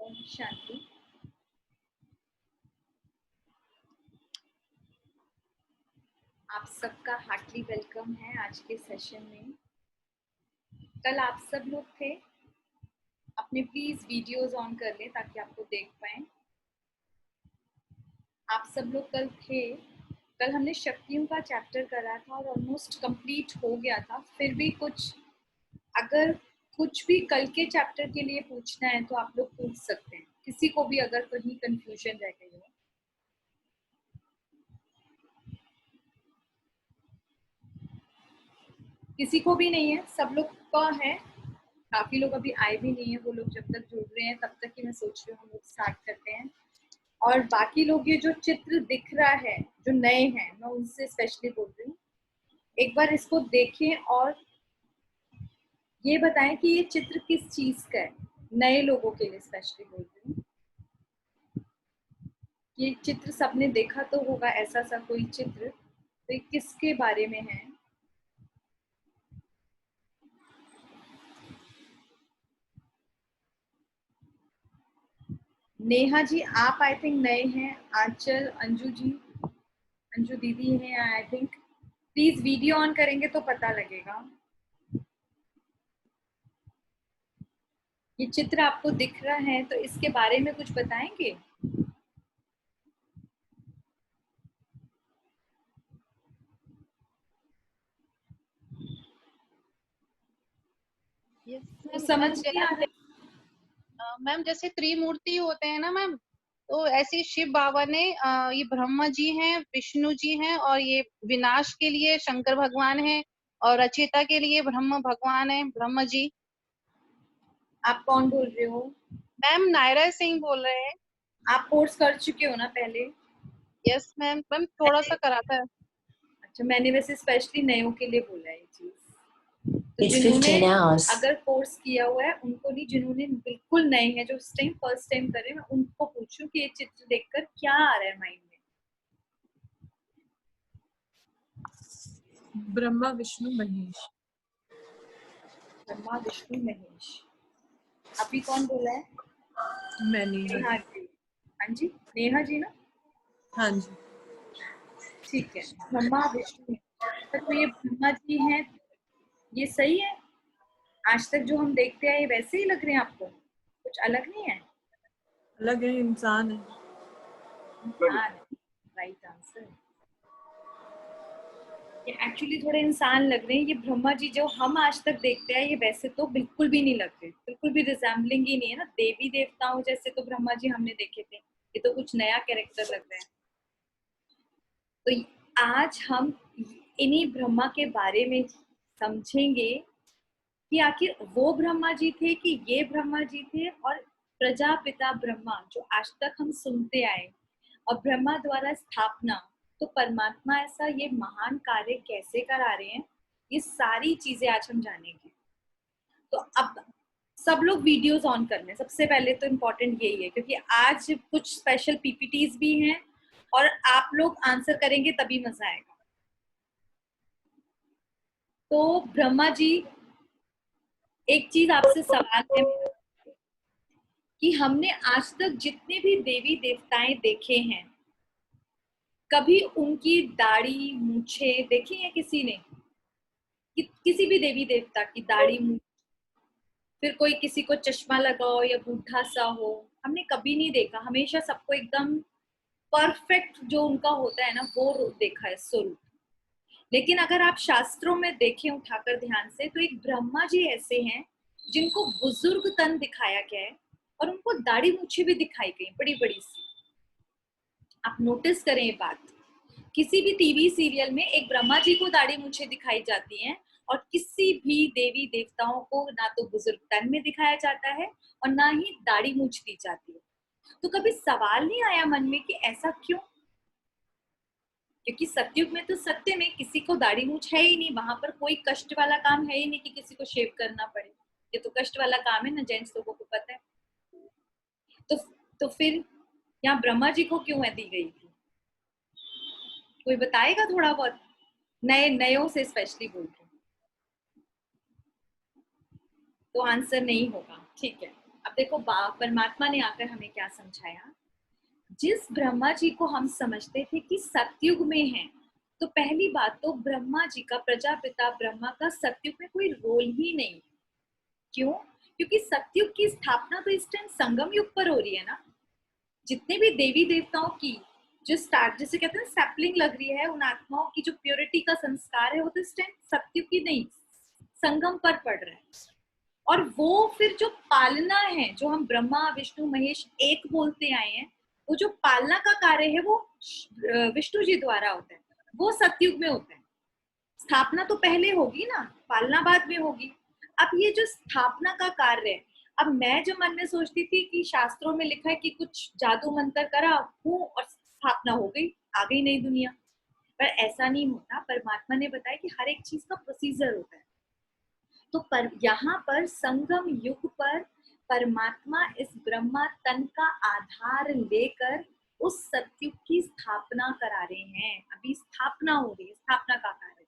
ओम शांति। आप सबका Hartley welcome है आज के सेशन में। कल आप सब लोग थे, अपने प्लीज वीडियोस ऑन कर लें ताकि आपको देख पाएं। आप सब लोग कल थे। कल हमने शक्तियों का चैप्टर करा था और ऑलमोस्ट कंप्लीट हो गया था। फिर भी अगर कुछ भी कल के चैप्टर के लिए पूछना है तो आप लोग पूछ सकते हैं, किसी को भी अगर कहीं कंफ्यूजन रह गई हो। किसी को भी नहीं है, सब लोग का है। काफी लोग अभी आए भी नहीं है, वो लोग जब तक जुड़ रहे हैं तब तक ही मैं सोच रही हूँ हम लोग स्टार्ट करते हैं। और बाकी लोग, ये जो चित्र दिख रहा है जो नए हैं, मैं उनसे स्पेशली बोल रही हूँ, एक बार इसको देखें और ये बताएं कि ये चित्र किस चीज का है। नए लोगों के लिए स्पेशली बोल रही हूँ। ये चित्र सबने देखा तो होगा, ऐसा सा कोई चित्र, तो ये किसके बारे में है? नेहा जी आप आई थिंक नए हैं। आंचल, अंजू जी, अंजू दीदी हैं I think. Please video on करेंगे तो पता लगेगा। ये चित्र आपको दिख रहा है तो इसके बारे में कुछ बताएंगे? तो समझ नहीं आ रहा। मैम जैसे त्रिमूर्ति होते हैं ना मैम, तो ऐसे शिव बाबा ने ये ब्रह्मा जी हैं, विष्णु जी हैं, और ये विनाश के लिए शंकर भगवान हैं, और रचयिता के लिए ब्रह्म भगवान है, ब्रह्मा जी। आप कौन बोल रहे हो? मैम नायरा सिंह बोल रहे हैं। आप कोर्स कर चुके हो ना पहले? यस मैम, मैम थोड़ा सा कराता है। अच्छा, मैंने वैसे स्पेशली नयों के लिए बोला है ये चीज। तो जिन्होंने अगर कोर्स किया हुआ है उनको नहीं, जिन्होंने बिल्कुल नए हैं, जो इस टाइम फर्स्ट टाइम कर रहे हैं, मैं उनको पूछूं कि ये चित्र देखकर क्या आ रहा है माइंड में? ब्रह्मा विष्णु महेश। ब्रह्मा विष्णु महेश। अभी कौन बोला है? मैंने। नेहा जी। हाँ जी, नेहा जी ना? हाँ जी। ठीक है, ब्रह्मा विष्णु। तो ये ब्रह्मा जी हैं, ये सही है? आज तक जो हम देखते आए वैसे ही लग रहे हैं आपको? कुछ अलग नहीं है? अलग है, इंसान है। इंसान, राइट आंसर। ये एक्चुअली थोड़े इंसान लग रहे हैं। ये ब्रह्मा जी जो हम आज तक देखते हैं ये वैसे तो बिल्कुल भी नहीं लग रहे, बिल्कुल भी रिजेंबलिंग ही नहीं है ना। देवी देवताओं जैसे तो ब्रह्मा जी हमने देखे थे, ये तो कुछ नया कैरेक्टर लग रहा है। तो आज हम इन्हीं ब्रह्मा के बारे में समझेंगे कि आखिर वो ब्रह्मा जी थे कि ये ब्रह्मा जी थे, और प्रजापिता ब्रह्मा जो आज तक हम सुनते आए, और ब्रह्मा द्वारा स्थापना, तो परमात्मा ऐसा ये महान कार्य कैसे करा रहे हैं, ये सारी चीजें आज हम जानेंगे। तो अब सब लोग वीडियोस ऑन कर लें। सबसे पहले तो इम्पोर्टेंट यही है, क्योंकि आज कुछ स्पेशल पीपीटीज भी हैं और आप लोग आंसर करेंगे तभी मजा आएगा। तो ब्रह्मा जी, एक चीज आपसे सवाल है मेरा कि हमने आज तक जितने भी देवी देवताएं देखे हैं, कभी उनकी दाढ़ी मूछे देखी है किसी ने? किसी भी देवी देवता की दाढ़ी मूछ, फिर कोई किसी को चश्मा लगा हो या बूढ़ा सा हो, हमने कभी नहीं देखा। हमेशा सबको एकदम परफेक्ट जो उनका होता है ना, वो देखा है स्वरूप। लेकिन अगर आप शास्त्रों में देखें उठाकर ध्यान से, तो एक ब्रह्मा जी ऐसे हैं जिनको बुजुर्ग तन दिखाया गया है, और उनको दाढ़ी मूछे भी दिखाई गई बड़ी बड़ी सी। आप नोटिस करें ये बात, किसी भी टीवी सीरियल में एक ब्रह्मा जी को दाढ़ी मूछे दिखाई जाती हैं, और किसी भी देवी देवताओं को ना तो बुजुर्ग तन में दिखाया जाता है और ना ही दाढ़ी मूछ दी जाती है। तो कभी सवाल नहीं आया मन में कि ऐसा क्यों? क्योंकि सतयुग में तो सत्य में किसी को दाढ़ी मूछ है ही नहीं, वहां पर कोई कष्ट वाला काम है ही नहीं कि किसी को शेव करना पड़े। ये तो कष्ट वाला काम है ना, जेंट्स लोगों को पता है। तो तो फिर यहाँ ब्रह्मा जी को क्यों दी गई थी? कोई बताएगा थोड़ा बहुत? नयों से स्पेशली बोल रही हूँ, तो आंसर नहीं होगा। ठीक है, अब अब देखो परमात्मा ने आकर हमें क्या समझाया। जिस ब्रह्मा जी को हम समझते थे कि सतयुग में है, तो पहली बात तो ब्रह्मा जी का, प्रजापिता ब्रह्मा का सतयुग में कोई रोल ही नहीं। क्यों? क्योंकि सतयुग की स्थापना तो इस टाइम संगम युग पर हो रही है ना। जितने भी देवी देवताओं की जो स्टार्ट, जैसे कहते हैं सैपलिंग लग रही है, उन आत्माओं की जो प्योरिटी का संस्कार है, वो तो इस टाइम सतयुग की नहीं, संगम पर पड़ रहा है। और वो फिर जो पालना है, जो हम ब्रह्मा विष्णु महेश एक बोलते आए हैं, वो जो पालना का कार्य है वो विष्णु जी द्वारा होता है, वो सतयुग में होता है। स्थापना तो पहले होगी ना, पालना बाद में होगी। अब ये जो स्थापना का कार्य है, अब मैं जो मन में सोचती थी कि शास्त्रों में लिखा है कि कुछ जादू मंत्र करा हूँ और स्थापना हो गई, आ गई नई दुनिया, पर ऐसा नहीं होता। परमात्मा ने बताया कि हर एक चीज का प्रोसीजर होता है। तो पर यहाँ पर संगम युग पर परमात्मा इस ब्रह्मा तन का आधार लेकर उस सतयुग की स्थापना करा रहे हैं। अभी स्थापना हो रही है, स्थापना का कार्य।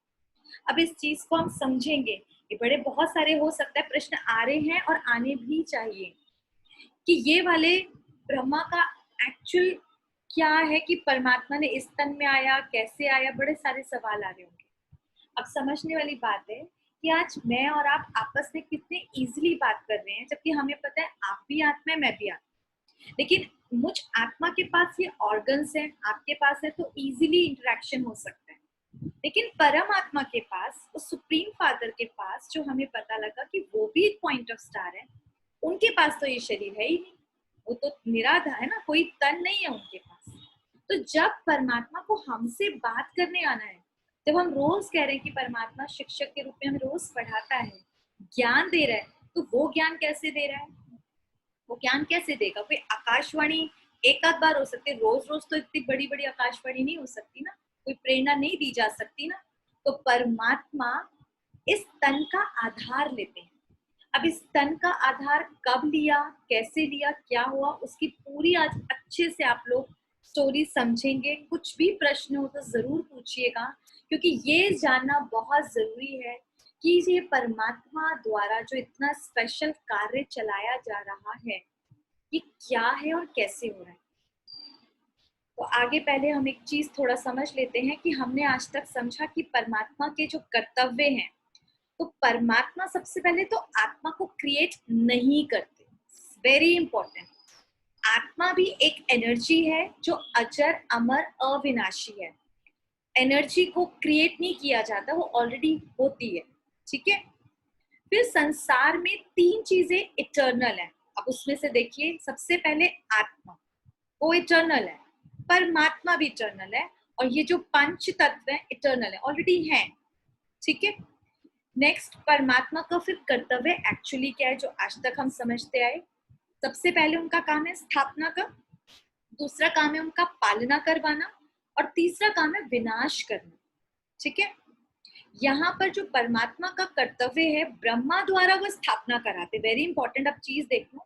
अब इस चीज को हम समझेंगे, ये बड़े बहुत सारे हो सकता है प्रश्न आ रहे हैं और आने भी चाहिए कि ये वाले ब्रह्मा का एक्चुअल क्या है, कि परमात्मा ने इस तन में आया, कैसे आया, बड़े सारे सवाल आ रहे होंगे। अब समझने वाली बात है कि आज मैं और आप आपस में कितने इजीली बात कर रहे हैं, जबकि हमें पता है आप भी आत्मा है, मैं भी आत्मा। लेकिन मुझ आत्मा के पास ये ऑर्गन्स हैं, आपके पास है, तो इजीली इंटरेक्शन हो सकता है। लेकिन परम आत्मा के पास, उस सुप्रीम फादर के पास, जो हमें पता लगा कि वो भी एक पॉइंट ऑफ स्टार है, उनके पास तो ये शरीर है ही नहीं, वो तो निराधार है ना, कोई तन नहीं है उनके पास। तो जब परमात्मा को हमसे बात करने आना है, जब हम रोज कह रहे हैं कि परमात्मा शिक्षक के रूप में हमें रोज पढ़ाता है, ज्ञान दे रहा है, तो वो ज्ञान कैसे दे रहा है? वो ज्ञान कैसे देगा? कोई आकाशवाणी एक आध बार हो सकती है, रोज रोज तो इतनी बड़ी बड़ी आकाशवाणी नहीं हो सकती ना, कोई प्रेरणा नहीं दी जा सकती ना। तो परमात्मा इस तन का आधार लेते हैं। अब इस तन का आधार कब लिया, कैसे लिया, क्या हुआ, उसकी पूरी आज अच्छे से आप लोग स्टोरी समझेंगे। कुछ भी प्रश्न हो तो जरूर पूछिएगा, क्योंकि ये जानना बहुत जरूरी है कि ये परमात्मा द्वारा जो इतना स्पेशल कार्य चलाया जा रहा है, ये क्या है और कैसे हो रहा है। तो आगे पहले हम एक चीज थोड़ा समझ लेते हैं कि हमने आज तक समझा कि परमात्मा के जो कर्तव्य हैं, तो परमात्मा सबसे पहले तो आत्मा को क्रिएट नहीं करते। Very important. आत्मा भी एक एनर्जी है जो अजर अमर अविनाशी है। एनर्जी को क्रिएट नहीं किया जाता, वो ऑलरेडी होती है। ठीक है। फिर संसार में तीन चीजें इटर्नल है। अब उसमें से देखिए, सबसे पहले आत्मा, वो इटर्नल है। परमात्मा भी इटर्नल है, और ये जो पंच तत्व है इटर्नल है, ऑलरेडी है। ठीक है। नेक्स्ट, परमात्मा का फिर कर्तव्य एक्चुअली क्या है, जो आज तक हम समझते आए। सबसे पहले उनका काम है स्थापना का, दूसरा काम है उनका पालना करवाना, और तीसरा काम है विनाश करना। ठीक है। यहाँ पर जो परमात्मा का कर्तव्य है, ब्रह्मा द्वारा वो स्थापना कराते। Very important. अब चीज देखो,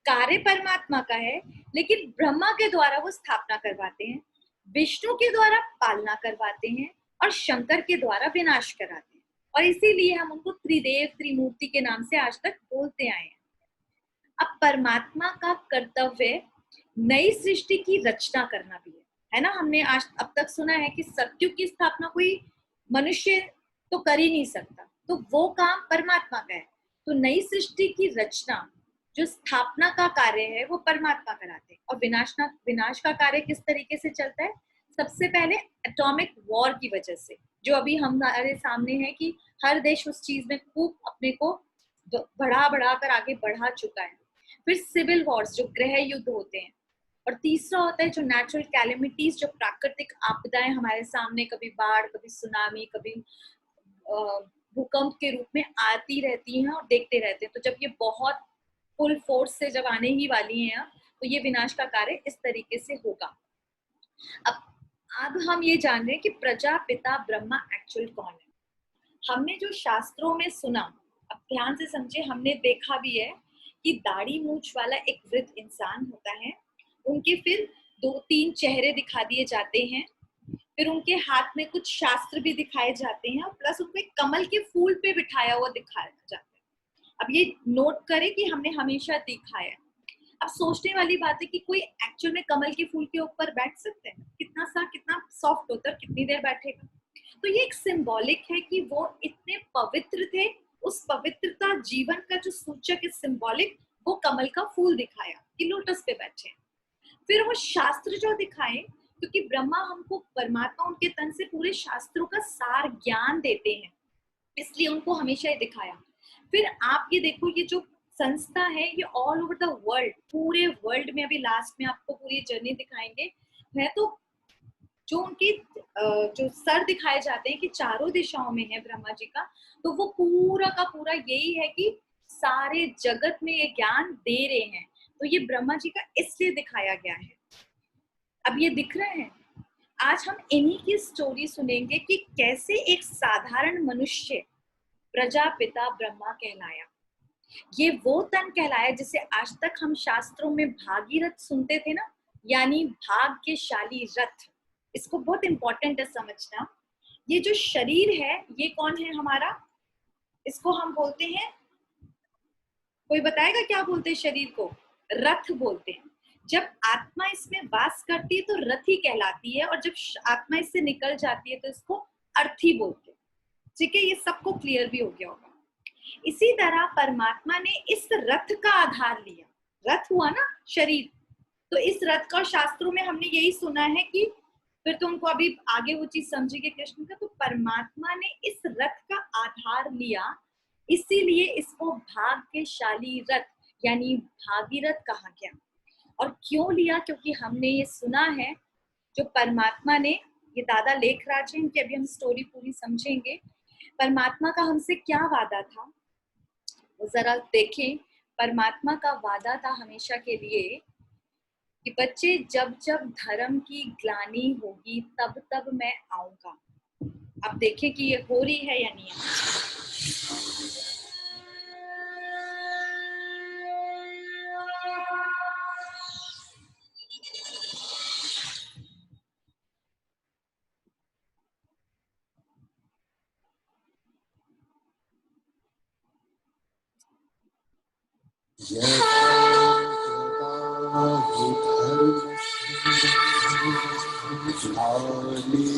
कार्य परमात्मा का है, लेकिन ब्रह्मा के द्वारा वो स्थापना करवाते हैं, विष्णु के द्वारा पालना करवाते हैं, और शंकर के द्वारा विनाश कराते हैं। और इसीलिए हम उनको त्रिदेव त्रिमूर्ति के नाम से आज तक बोलते आए हैं। अब परमात्मा का कर्तव्य नई सृष्टि की रचना करना भी है ना। हमने आज अब तक सुना है कि सतयुग की स्थापना कोई मनुष्य तो कर ही नहीं सकता, तो वो काम परमात्मा का है। तो नई सृष्टि की रचना, जो स्थापना का कार्य है, वो परमात्मा कराते हैं। और विनाश का कार्य किस तरीके से चलता है? सबसे पहले एटॉमिक वॉर की वजह से, जो अभी हमारे सामने है कि हर देश उस चीज में खूब अपने को बढ़ा कर आगे बढ़ा चुका है। फिर सिविल वॉर्स, जो गृह युद्ध होते हैं। और तीसरा होता है जो नेचुरल कैलेमिटीज, जो प्राकृतिक आपदाएं हमारे सामने, कभी बाढ़, कभी सुनामी, कभी भूकंप के रूप में आती रहती हैं और देखते रहते हैं। तो जब ये बहुत फुल फोर्स से जब आने ही वाली हैं, तो ये विनाश का कार्य इस तरीके से होगा। अब हम ये जान रहे हैं कि प्रजापिता ब्रह्मा एक्चुअल कौन है। हमने जो शास्त्रों में सुना, अब ध्यान से समझे, हमने देखा भी है कि दाढ़ी मूंछ वाला एक वृद्ध इंसान होता है, उनके फिर 2-3 चेहरे दिखा दिए जाते हैं, फिर उनके हाथ में कुछ शास्त्र भी दिखाए जाते हैं, और प्लस उनको एक कमल के फूल पे बिठाया हुआ दिखाया जाता है। अब ये नोट करें कि हमने हमेशा देखा है, अब सोचने वाली बात है कि कोई एक्चुअल में कमल के फूल के ऊपर बैठ सकते हैं? कितना सॉफ्ट होता है, कितनी देर बैठेगा? तो ये एक सिंबॉलिक है कि वो इतने पवित्र थे, उस पवित्रता जीवन का जो सूचक है सिंबॉलिक, वो कमल का फूल दिखाया कि लोटस पे बैठे हैं। फिर वो शास्त्र जो दिखाए, क्योंकि ब्रह्मा हमको परमात्मा उनके तन से पूरे शास्त्रों का सार ज्ञान देते हैं, इसलिए उनको हमेशा ये दिखाया। फिर आप ये देखो, ये जो संस्था है ये ऑल ओवर द वर्ल्ड, पूरे वर्ल्ड में, अभी लास्ट में आपको पूरी जर्नी दिखाएंगे, है तो जो उनकी जो सर दिखाए जाते हैं कि चारों दिशाओं में है ब्रह्मा जी का, तो वो पूरा का पूरा यही है कि सारे जगत में ये ज्ञान दे रहे हैं। तो ये ब्रह्मा जी का इसलिए दिखाया गया है। अब ये दिख रहे हैं, आज हम इन्हीं की स्टोरी सुनेंगे कि कैसे एक साधारण मनुष्य प्रजापिता ब्रह्मा कहलाया। ये वो तन कहलाया जिसे आज तक हम शास्त्रों में भागीरथ सुनते थे ना, यानी भाग्यशाली रथ। इसको बहुत इंपॉर्टेंट है समझना। ये जो शरीर है ये कौन है हमारा? इसको हम बोलते हैं, कोई बताएगा क्या बोलते हैं शरीर को? रथ बोलते हैं। जब आत्मा इसमें वास करती है तो रथी कहलाती है, और जब आत्मा इससे निकल जाती है तो इसको अर्थी बोलते हैं। ठीक है, ये सबको क्लियर भी हो गया होगा। इसी तरह परमात्मा ने इस रथ का आधार लिया। रथ हुआ ना शरीर, तो इस रथ का शास्त्रों में हमने यही सुना है कि, फिर तो उनको अभी आगे वो चीज समझेंगे कृष्ण का, तो परमात्मा ने इस रथ का आधार लिया, इसीलिए इसको भाग्यशाली रथ यानी भागीरथ कहा गया। और क्यों लिया? क्योंकि हमने ये सुना है, जो परमात्मा ने, ये दादा लेखराज हैं, इनकी अभी हम स्टोरी पूरी समझेंगे। परमात्मा का हमसे क्या वादा था, जरा देखें। परमात्मा का वादा था हमेशा के लिए कि बच्चे, जब जब धर्म की ग्लानि होगी तब तब मैं आऊंगा। अब देखें कि ये हो रही है या नहीं है।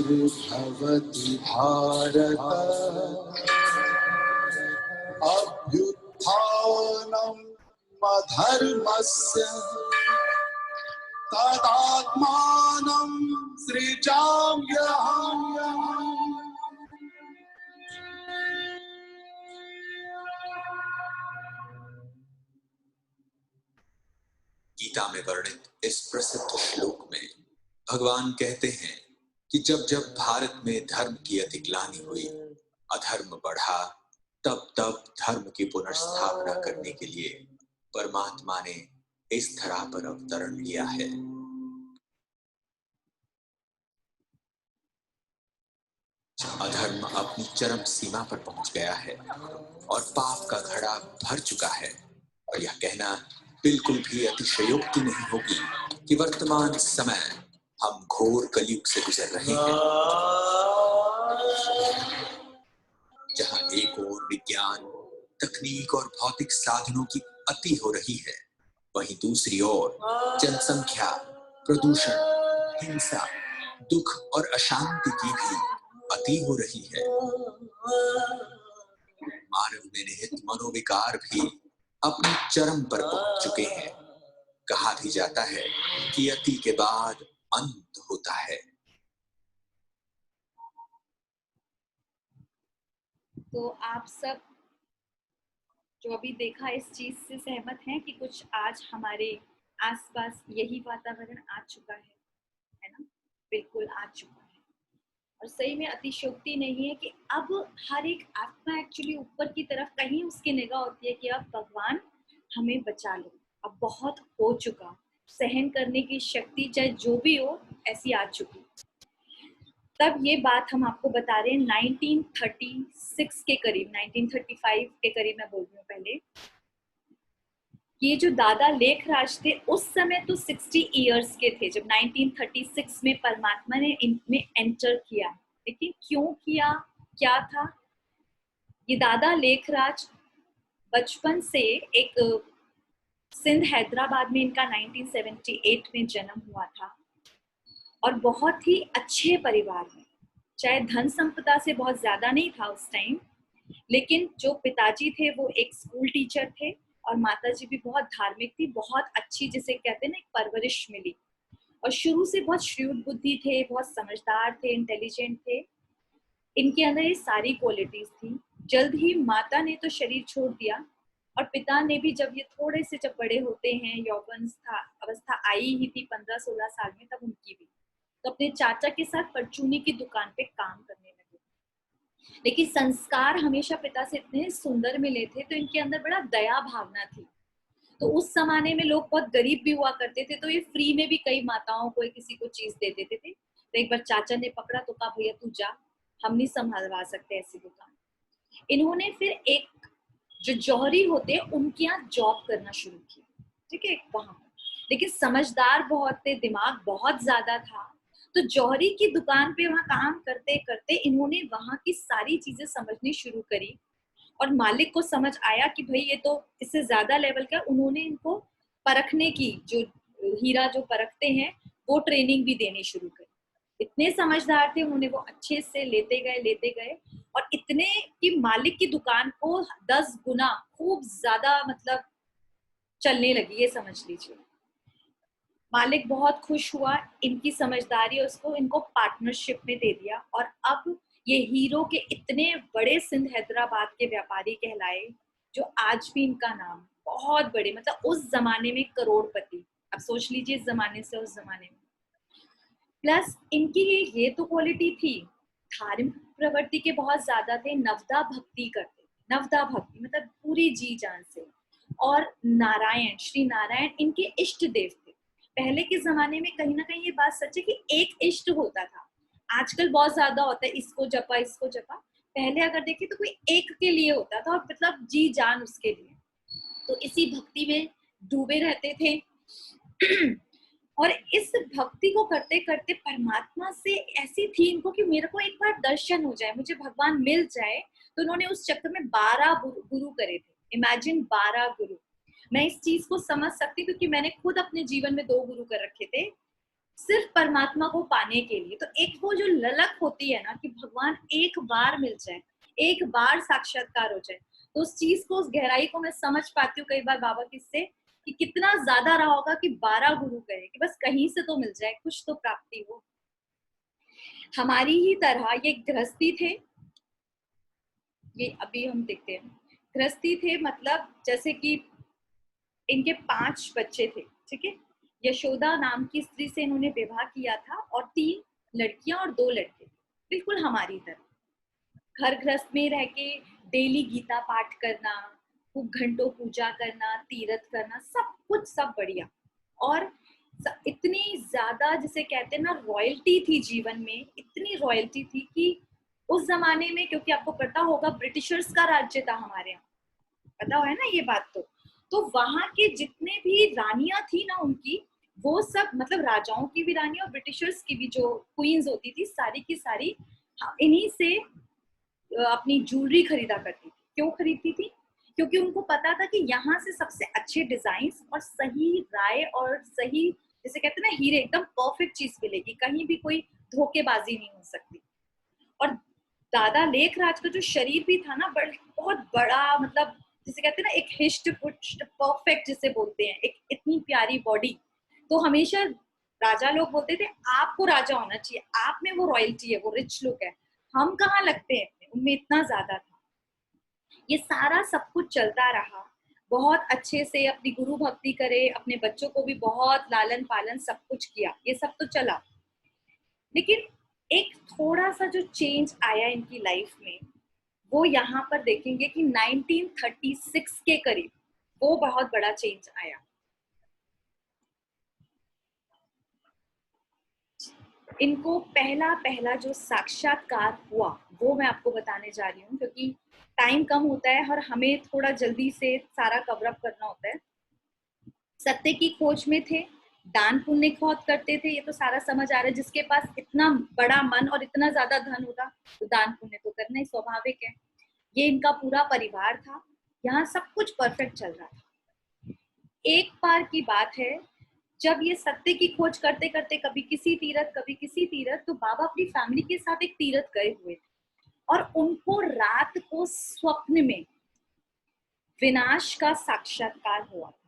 ग्लानिर्भवति भारत अभ्युत्थानम् अधर्मस्य तदात्मानं सृजाम्यहम्। गीता में वर्णित इस प्रसिद्ध श्लोक में भगवान कहते हैं कि जब जब भारत में धर्म की अतिग्लानि हुई, अधर्म बढ़ा, तब तब धर्म की पुनर्स्थापना करने के लिए परमात्मा ने इस धरा पर अवतरण लिया है। अधर्म अपनी चरम सीमा पर पहुंच गया है और पाप का घड़ा भर चुका है, और यह कहना बिल्कुल भी अतिशयोक्ति नहीं होगी कि वर्तमान समय हम घोर कलयुग से गुजर रहे हैं, जहां एक ओर विज्ञान, तकनीक और भौतिक साधनों की अति हो रही है, वहीं दूसरी ओर जनसंख्या, प्रदूषण, हिंसा, दुख और अशांति की भी अति हो रही है। मानव में निहित मनोविकार भी अपने चरम पर पहुंच चुके हैं। कहा भी जाता है कि अति के बाद अंत होता है। तो आप सब जो अभी देखा इस चीज से सहमत हैं कि कुछ आज हमारे आसपास यही वातावरण आ चुका है ना? बिल्कुल आ चुका है। और सही में अतिशयोक्ति नहीं है कि अब हर एक आत्मा एक्चुअली ऊपर की तरफ कहीं उसकी निगाह होती है कि अब भगवान हमें बचा लो, अब बहुत हो चुका, सहन करने की शक्ति चाहे जो भी हो ऐसी आ चुकी। तब ये बात हम आपको बता रहे हैं 1936 के करीब, 1935 के करीब मैं बोल रही हूँ पहले। ये जो दादा लेखराज थे उस समय तो 60 इयर्स के थे जब 1936 में परमात्मा ने इनमें एंटर किया। लेकिन क्यों किया, क्या था? ये दादा लेखराज बचपन से एक सिंध हैदराबाद में इनका 1978 में जन्म हुआ था और बहुत ही अच्छे परिवार में, चाहे धन संपदा से बहुत ज्यादा नहीं था उस टाइम, लेकिन जो पिताजी थे वो एक स्कूल टीचर थे और माताजी भी बहुत धार्मिक थी, बहुत अच्छी जिसे कहते हैं ना एक परवरिश मिली। और शुरू से बहुत श्रीयुत बुद्धि थे, बहुत समझदार थे, इंटेलिजेंट थे, इनके अंदर ये सारी क्वालिटीज थी। जल्द ही माता ने तो शरीर छोड़ दिया और पिता ने भी, जब ये थोड़े से जब बड़े होते हैं, यौवन अवस्था आई ही थी 15-16 साल में, तब उनकी भी तो अपने चाचा के साथ परचूनी की दुकान पे काम करने लगे। लेकिन संस्कार हमेशा पिता से इतने सुंदर मिले थे तो इनके अंदर बड़ा दया भावना थी। तो उस जमाने में लोग बहुत गरीब भी हुआ करते थे, तो ये फ्री में भी कई माताओं को किसी को चीज दे देते थे। तो एक बार चाचा ने पकड़ा तो कहा भैया तू जा, हम नहीं संभालवा सकते ऐसी दुकान। इन्होंने फिर एक जो जौहरी होते उनके यहाँ जॉब करना शुरू किया, ठीक है, वहां पर। लेकिन समझदार बहुत थे, दिमाग बहुत ज्यादा था, तो जौहरी की दुकान पे वहां काम करते करते इन्होंने वहां की सारी चीजें समझनी शुरू करी और मालिक को समझ आया कि भाई ये तो इससे ज्यादा लेवल का। उन्होंने इनको परखने की, जो हीरा जो परखते हैं, वो ट्रेनिंग भी देनी शुरू करी। इतने समझदार थे, उन्होंने वो अच्छे से लेते गए और इतने कि मालिक की दुकान को 10 गुना खूब ज्यादा मतलब चलने लगी, ये समझ लीजिए। मालिक बहुत खुश हुआ, इनकी समझदारी उसको इनको पार्टनरशिप में दे दिया और अब ये हीरो के इतने बड़े सिंध हैदराबाद के व्यापारी कहलाए, जो आज भी इनका नाम बहुत बड़े, मतलब उस जमाने में करोड़पति। अब सोच लीजिए इस जमाने से उस जमाने में। प्लस इनकी ये तो क्वालिटी थी, धार्मिक प्रवृत्ति के बहुत ज्यादा थे, नवदा भक्ति करते, नवदा भक्ति मतलब पूरी जी जान से। और नारायण, श्री नारायण इनके इष्ट देव थे। पहले के जमाने में कहीं ना कहीं ये बात सच है कि एक इष्ट होता था, आजकल बहुत ज्यादा होता है इसको जपा इसको जपा। पहले अगर देखें तो कोई एक के लिए होता था और मतलब जी जान उसके लिए, तो इसी भक्ति में डूबे रहते थे। और इस भक्ति को करते करते परमात्मा से ऐसी थी इनको कि मेरे को एक बार दर्शन हो जाए, मुझे भगवान मिल जाए। तो उन्होंने उस चक्कर में 12 गुरु करे थे। इमेजिन 12 गुरु। मैं इस चीज को समझ सकती क्योंकि मैंने खुद अपने जीवन में 2 गुरु कर रखे थे, सिर्फ परमात्मा को पाने के लिए। तो एक वो जो ललक होती है ना कि भगवान एक बार मिल जाए, एक बार साक्षात्कार हो जाए, तो उस चीज को, उस गहराई को मैं समझ पाती हूँ कई बार बाबा किससे, कि कितना ज्यादा रहा होगा कि 12 गुरु कहे कि बस कहीं से तो मिल जाए, कुछ तो प्राप्ति हो। हमारी ही तरह ये गृहस्थी थे, ये अभी हम देखते हैं गृहस्थी थे, मतलब जैसे कि इनके 5 बच्चे थे, ठीक है। यशोदा नाम की स्त्री से इन्होंने विवाह किया था और 3 लड़कियां और 2 लड़के, बिल्कुल हमारी तरह। घर गृहस्थ में रह के डेली गीता पाठ करना, खूब घंटों पूजा करना, तीर्थ करना, सब कुछ सब बढ़िया। और इतनी ज्यादा जिसे कहते हैं ना रॉयल्टी थी जीवन में, इतनी रॉयल्टी थी कि उस जमाने में, क्योंकि आपको पता होगा ब्रिटिशर्स का राज्य था हमारे यहाँ, पता है ना ये बात। तो वहां के जितने भी रानियां थी ना उनकी, वो सब मतलब राजाओं की भी रानी और ब्रिटिशर्स की भी जो क्वींस होती थी, सारी की सारी इन्हीं से अपनी ज्वेलरी खरीदा करती थी। क्यों खरीदती थी? क्योंकि उनको पता था कि यहाँ से सबसे अच्छे डिजाइन और सही राय और सही, जैसे कहते हैं ना हीरे, एकदम परफेक्ट चीज मिलेगी, कहीं भी कोई धोखेबाजी नहीं हो सकती। और दादा लेखराज का जो शरीर भी था ना, बहुत बड़ा, मतलब जिसे कहते हैं ना एक हिष्ट पुष्ट परफेक्ट जिसे बोलते हैं, एक इतनी प्यारी बॉडी। तो हमेशा राजा लोग बोलते थे आपको राजा होना चाहिए, आप में वो रॉयल्टी है, वो रिच लुक है, हम कहाँ लगते हैं, उनमें इतना ज्यादा था। ये सारा सब कुछ चलता रहा, बहुत अच्छे से अपनी गुरु भक्ति करे, अपने बच्चों को भी बहुत लालन पालन सब कुछ किया, ये सब तो चला। लेकिन एक थोड़ा सा जो चेंज आया इनकी लाइफ में, वो यहाँ पर देखेंगे कि 1936 के करीब वो बहुत बड़ा चेंज आया। इनको पहला जो साक्षात्कार हुआ वो मैं आपको बताने जा रही हूँ, क्योंकि टाइम कम होता है और हमें थोड़ा जल्दी से सारा कवर अप करना होता है। सत्य की खोज में थे, दान पुण्य बहुत करते थे, ये तो सारा समझ आ रहा है, जिसके पास इतना बड़ा मन और इतना ज्यादा धन होता तो दान पुण्य तो करना ही स्वाभाविक है। ये इनका पूरा परिवार था, यहाँ सब कुछ परफेक्ट चल रहा था। एक बार की बात है, जब ये सत्य की खोज करते करते कभी किसी तीरथ कभी किसी तीरथ, तो बाबा अपनी फैमिली के साथ एक तीरथ गए हुए थे और उनको रात को स्वप्न में विनाश का साक्षात्कार हुआ था।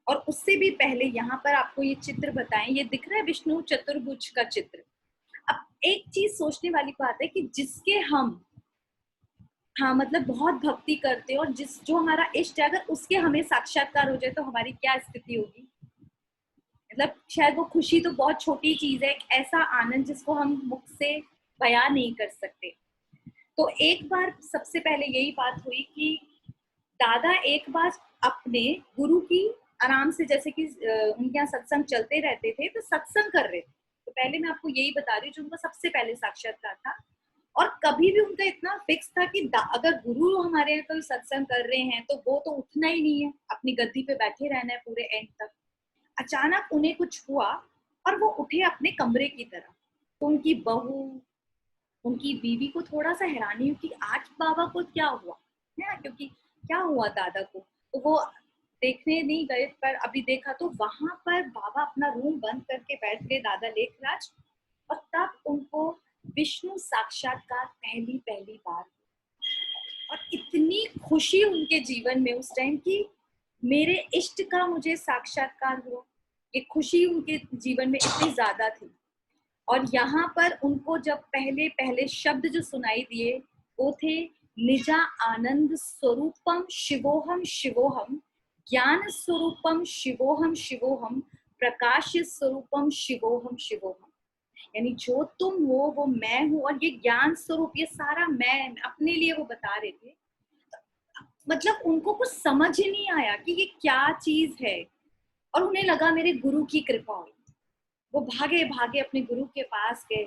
और उससे भी पहले यहाँ पर आपको ये चित्र बताएं, ये दिख रहा है विष्णु चतुर्भुज का चित्र। अब एक चीज सोचने वाली बात है कि जिसके हम हाँ मतलब बहुत भक्ति करते हैं और जो हमारा इष्ट है, अगर उसके हमें साक्षात्कार हो जाए तो हमारी क्या स्थिति होगी। मतलब शायद वो खुशी तो बहुत छोटी चीज है, एक ऐसा आनंद जिसको हम मुख से बयां नहीं कर सकते। तो एक बार सबसे पहले यही बात हुई कि दादा एक बार अपने गुरु की आराम से, जैसे कि उनके यहाँ सत्संग चलते रहते थे, तो सत्संग कर रहे थे। तो पहले मैं आपको यही बता रही हूँ, जो उनका सबसे पहले साक्षात्कार था। और कभी भी उनका इतना फिक्स था कि अगर गुरु हमारे यहाँ कोई सत्संग कर रहे हैं तो वो तो उठना ही नहीं है, अपनी गद्दी पे बैठे रहना है पूरे एंड तक। अचानक उन्हें कुछ हुआ और वो उठे अपने कमरे की तरफ। तो उनकी बहू, उनकी बीवी को थोड़ा सा हैरानी हुई कि आज बाबा को क्या हुआ है, क्योंकि क्या हुआ दादा को। तो वो देखने नहीं गए, पर अभी देखा तो वहां पर बाबा अपना रूम बंद करके बैठ गए, दादा लेखराज। और तब उनको विष्णु साक्षात्कार पहली बार। और इतनी खुशी उनके जीवन में उस टाइम की मेरे इष्ट का मुझे साक्षात्कार हुआ, ये खुशी उनके जीवन में इतनी ज्यादा थी। और यहाँ पर उनको जब पहले पहले शब्द जो सुनाई दिए वो थे निजा आनंद स्वरूपम शिवोहम शिवोहम, ज्ञान स्वरूपम शिवोहम शिवोहम, प्रकाश स्वरूपम शिवोहम शिवोहम। यानी जो तुम हो वो मैं हूँ, और ये ज्ञान स्वरूप, ये सारा मैं अपने लिए वो बता रहे थे। मतलब उनको कुछ समझ ही नहीं आया कि ये क्या चीज है, और उन्हें लगा मेरे गुरु की कृपा हुई। वो भागे भागे अपने गुरु के पास गए।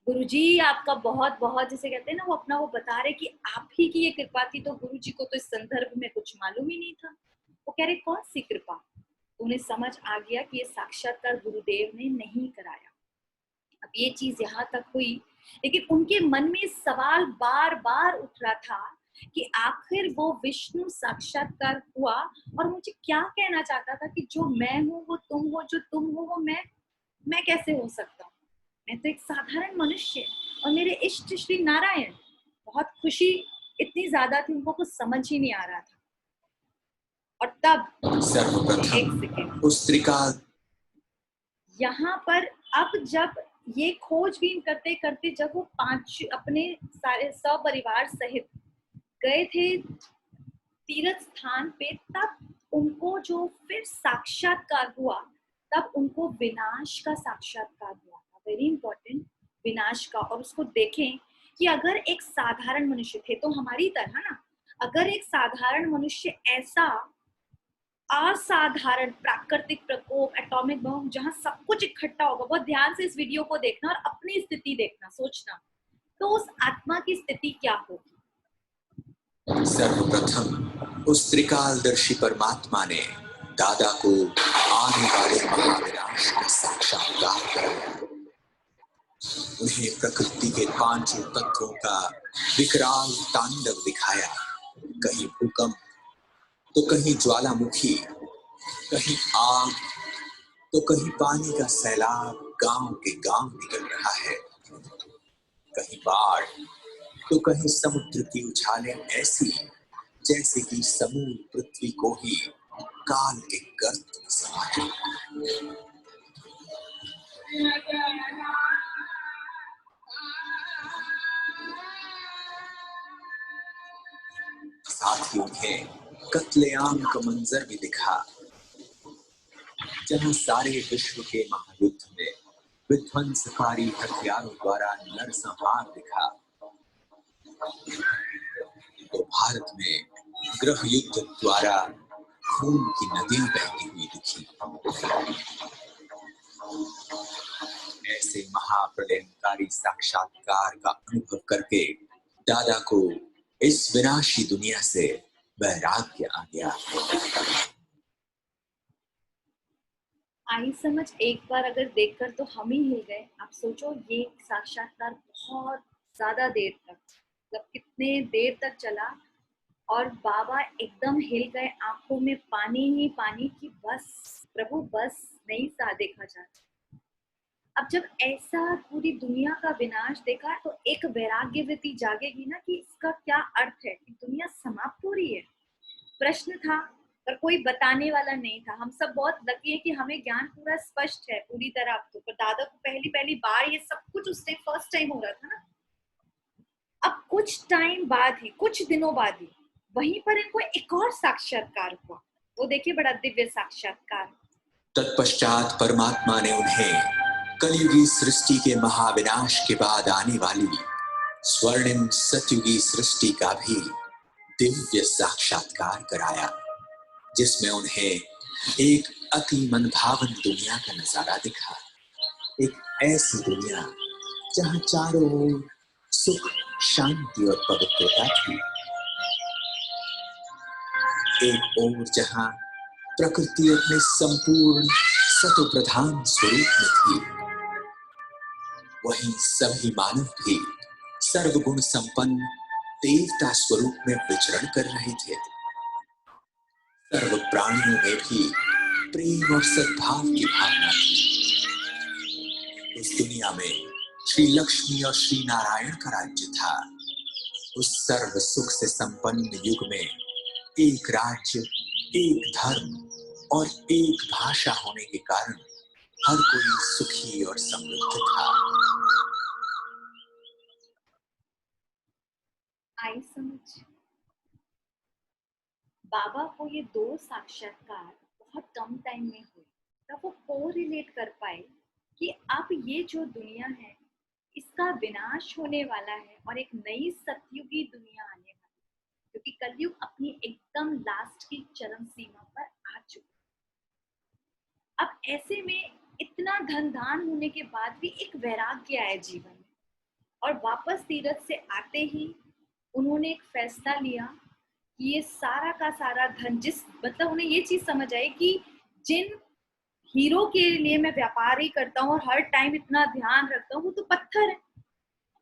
गुरुजी आपका बहुत बहुत, जैसे कहते हैं ना, वो अपना वो बता रहे कि आप ही की ये कृपा थी। तो गुरुजी को तो इस संदर्भ में कुछ मालूम ही नहीं था। वो कह रहे कौन सी कृपा। तो उन्हें समझ आ गया कि ये साक्षात्कार गुरुदेव ने नहीं कराया। अब ये चीज यहाँ तक हुई, लेकिन उनके मन में सवाल बार बार उठ रहा था कि आखिर वो विष्णु साक्षात्कार हुआ और मुझे क्या कहना चाहता था कि जो मैं हूँ वो तुम हो, जो तुम हो वो मैं कैसे हो सकता हूँ। मैं तो एक साधारण मनुष्य और मेरे इष्ट श्री नारायण। बहुत खुशी इतनी ज्यादा थी, उनको कुछ समझ ही नहीं आ रहा था। और तब सर्वप्रथम एक सेकेंड, उस त्रिकाल यहाँ पर अब जब ये खोजबीन करते करते जब वो पांच अपने सारे सपरिवार सहित गए थे तीर्थ स्थान पे, तब उनको जो फिर साक्षात्कार हुआ, तब उनको विनाश का साक्षात्कार हुआ था। वेरी इंपॉर्टेंट, विनाश का। और उसको देखें कि अगर एक साधारण मनुष्य थे, तो हमारी तरह ना, अगर एक साधारण मनुष्य ऐसा असाधारण प्राकृतिक प्रकोप, एटॉमिक बम, जहां सब कुछ इकट्ठा होगा, बहुत ध्यान से इस वीडियो को देखना और अपनी स्थिति देखना, सोचना, तो उस आत्मा की स्थिति क्या होगी। सर्वप्रथम उस त्रिकालदर्शी परमात्मा ने दादा को आने वाले महाविनाश का साक्षात्कार कराया। उन्हें प्रकृति के पांचों तत्वों का विकराल तांडव दिखाया। कहीं भूकंप, तो कहीं ज्वालामुखी, कहीं आग, तो कहीं पानी का सैलाब गांव के गांव निकल रहा है। कहीं बाढ़, तो कहीं समुद्र की उछालें ऐसी जैसे कि समूल पृथ्वी को ही काल के गर्त में समा लिया। साथ ही उन्हें कत्लेआम का मंजर भी दिखा, जहां सारे विश्व के महायुद्ध में विध्वंसकारी हथियारों द्वारा नरसंहार दिखा, तो भारत में गृह युद्ध द्वारा खून की नदियां बहती हुई दिखी। ऐसे महाप्रलयंकारी साक्षात्कार का अनुभव करके दादा को इस विनाशी दुनिया से वैराग्य आ गया। आई समझ, एक बार अगर देखकर तो हम ही हिल गए। आप सोचो, ये साक्षात्कार बहुत ज्यादा देर तक, मतलब कितने देर तक चला। और बाबा एकदम हिल गए, आंखों में पानी ही पानी की बस प्रभु बस नहीं सा देखा जाता। अब जब ऐसा पूरी दुनिया का विनाश देखा तो एक वैराग्य वृत्ति जागेगी ना कि इसका क्या अर्थ है, कि दुनिया समाप्त हो रही है। प्रश्न था पर कोई बताने वाला नहीं था। हम सब बहुत लकी है कि हमें ज्ञान पूरा स्पष्ट है पूरी तरह। अब तो पर दादा को पहली पहली बार ये सब कुछ उस टाइम फर्स्ट टाइम हो रहा था ना। अब कुछ टाइम बाद ही, कुछ दिनों बाद ही वहीं पर इनको एक और साक्षात्कार हुआ। वो देखिए बड़ा दिव्य साक्षात्कार। तत्पश्चात परमात्मा ने उन्हें कलयुगी सृष्टि के महाविनाश के बाद आने वाली स्वर्णिम सतयुगी सृष्टि का भी दिव्य साक्षात्कार कराया, जिसमें उन्हें एक अति मनभावन दुनिया का नजारा दिखा। एक ऐसी दुनिया जहां चारों ओर सुख, शांति और पवित्रता थी। एक ओर जहां प्रकृति अपने संपूर्ण सत्व प्रधान स्वरूप में थी, वहीं सभी मानव भी सर्वगुण संपन्न देवता स्वरूप में विचरण कर रहे थे। सर्व प्राणियों में भी प्रेम और सद्भाव की भावना थी। उस दुनिया में श्री लक्ष्मी और श्री नारायण का राज्य था। उस सर्व सुख से संपन्न युग में एक राज्य, एक धर्म और एक भाषा होने के कारण हर कोई सुखी और समृद्ध था। आई समझ। बाबा को ये दो साक्षात्कार बहुत कम टाइम में हुए, तब वो कोरिलेट कर पाए कि अब ये जो दुनिया है इसका विनाश होने वाला है और एक नई सतयुगी दुनिया आने वाली है, क्योंकि कलयुग अपनी एकदम लास्ट की चरम सीमा पर आ चुका। अब ऐसे में इतना धन धान होने के बाद भी एक वैराग्य आया जीवन में, और वापस तीरथ से आते ही उन्होंने एक फैसला लिया कि ये सारा का सारा धन, जिस मतलब उन्हें ये चीज समझ आई कि जिन हीरो के लिए मैं व्यापार ही करता हूँ और हर टाइम इतना ध्यान रखता हूँ, वो तो पत्थर है।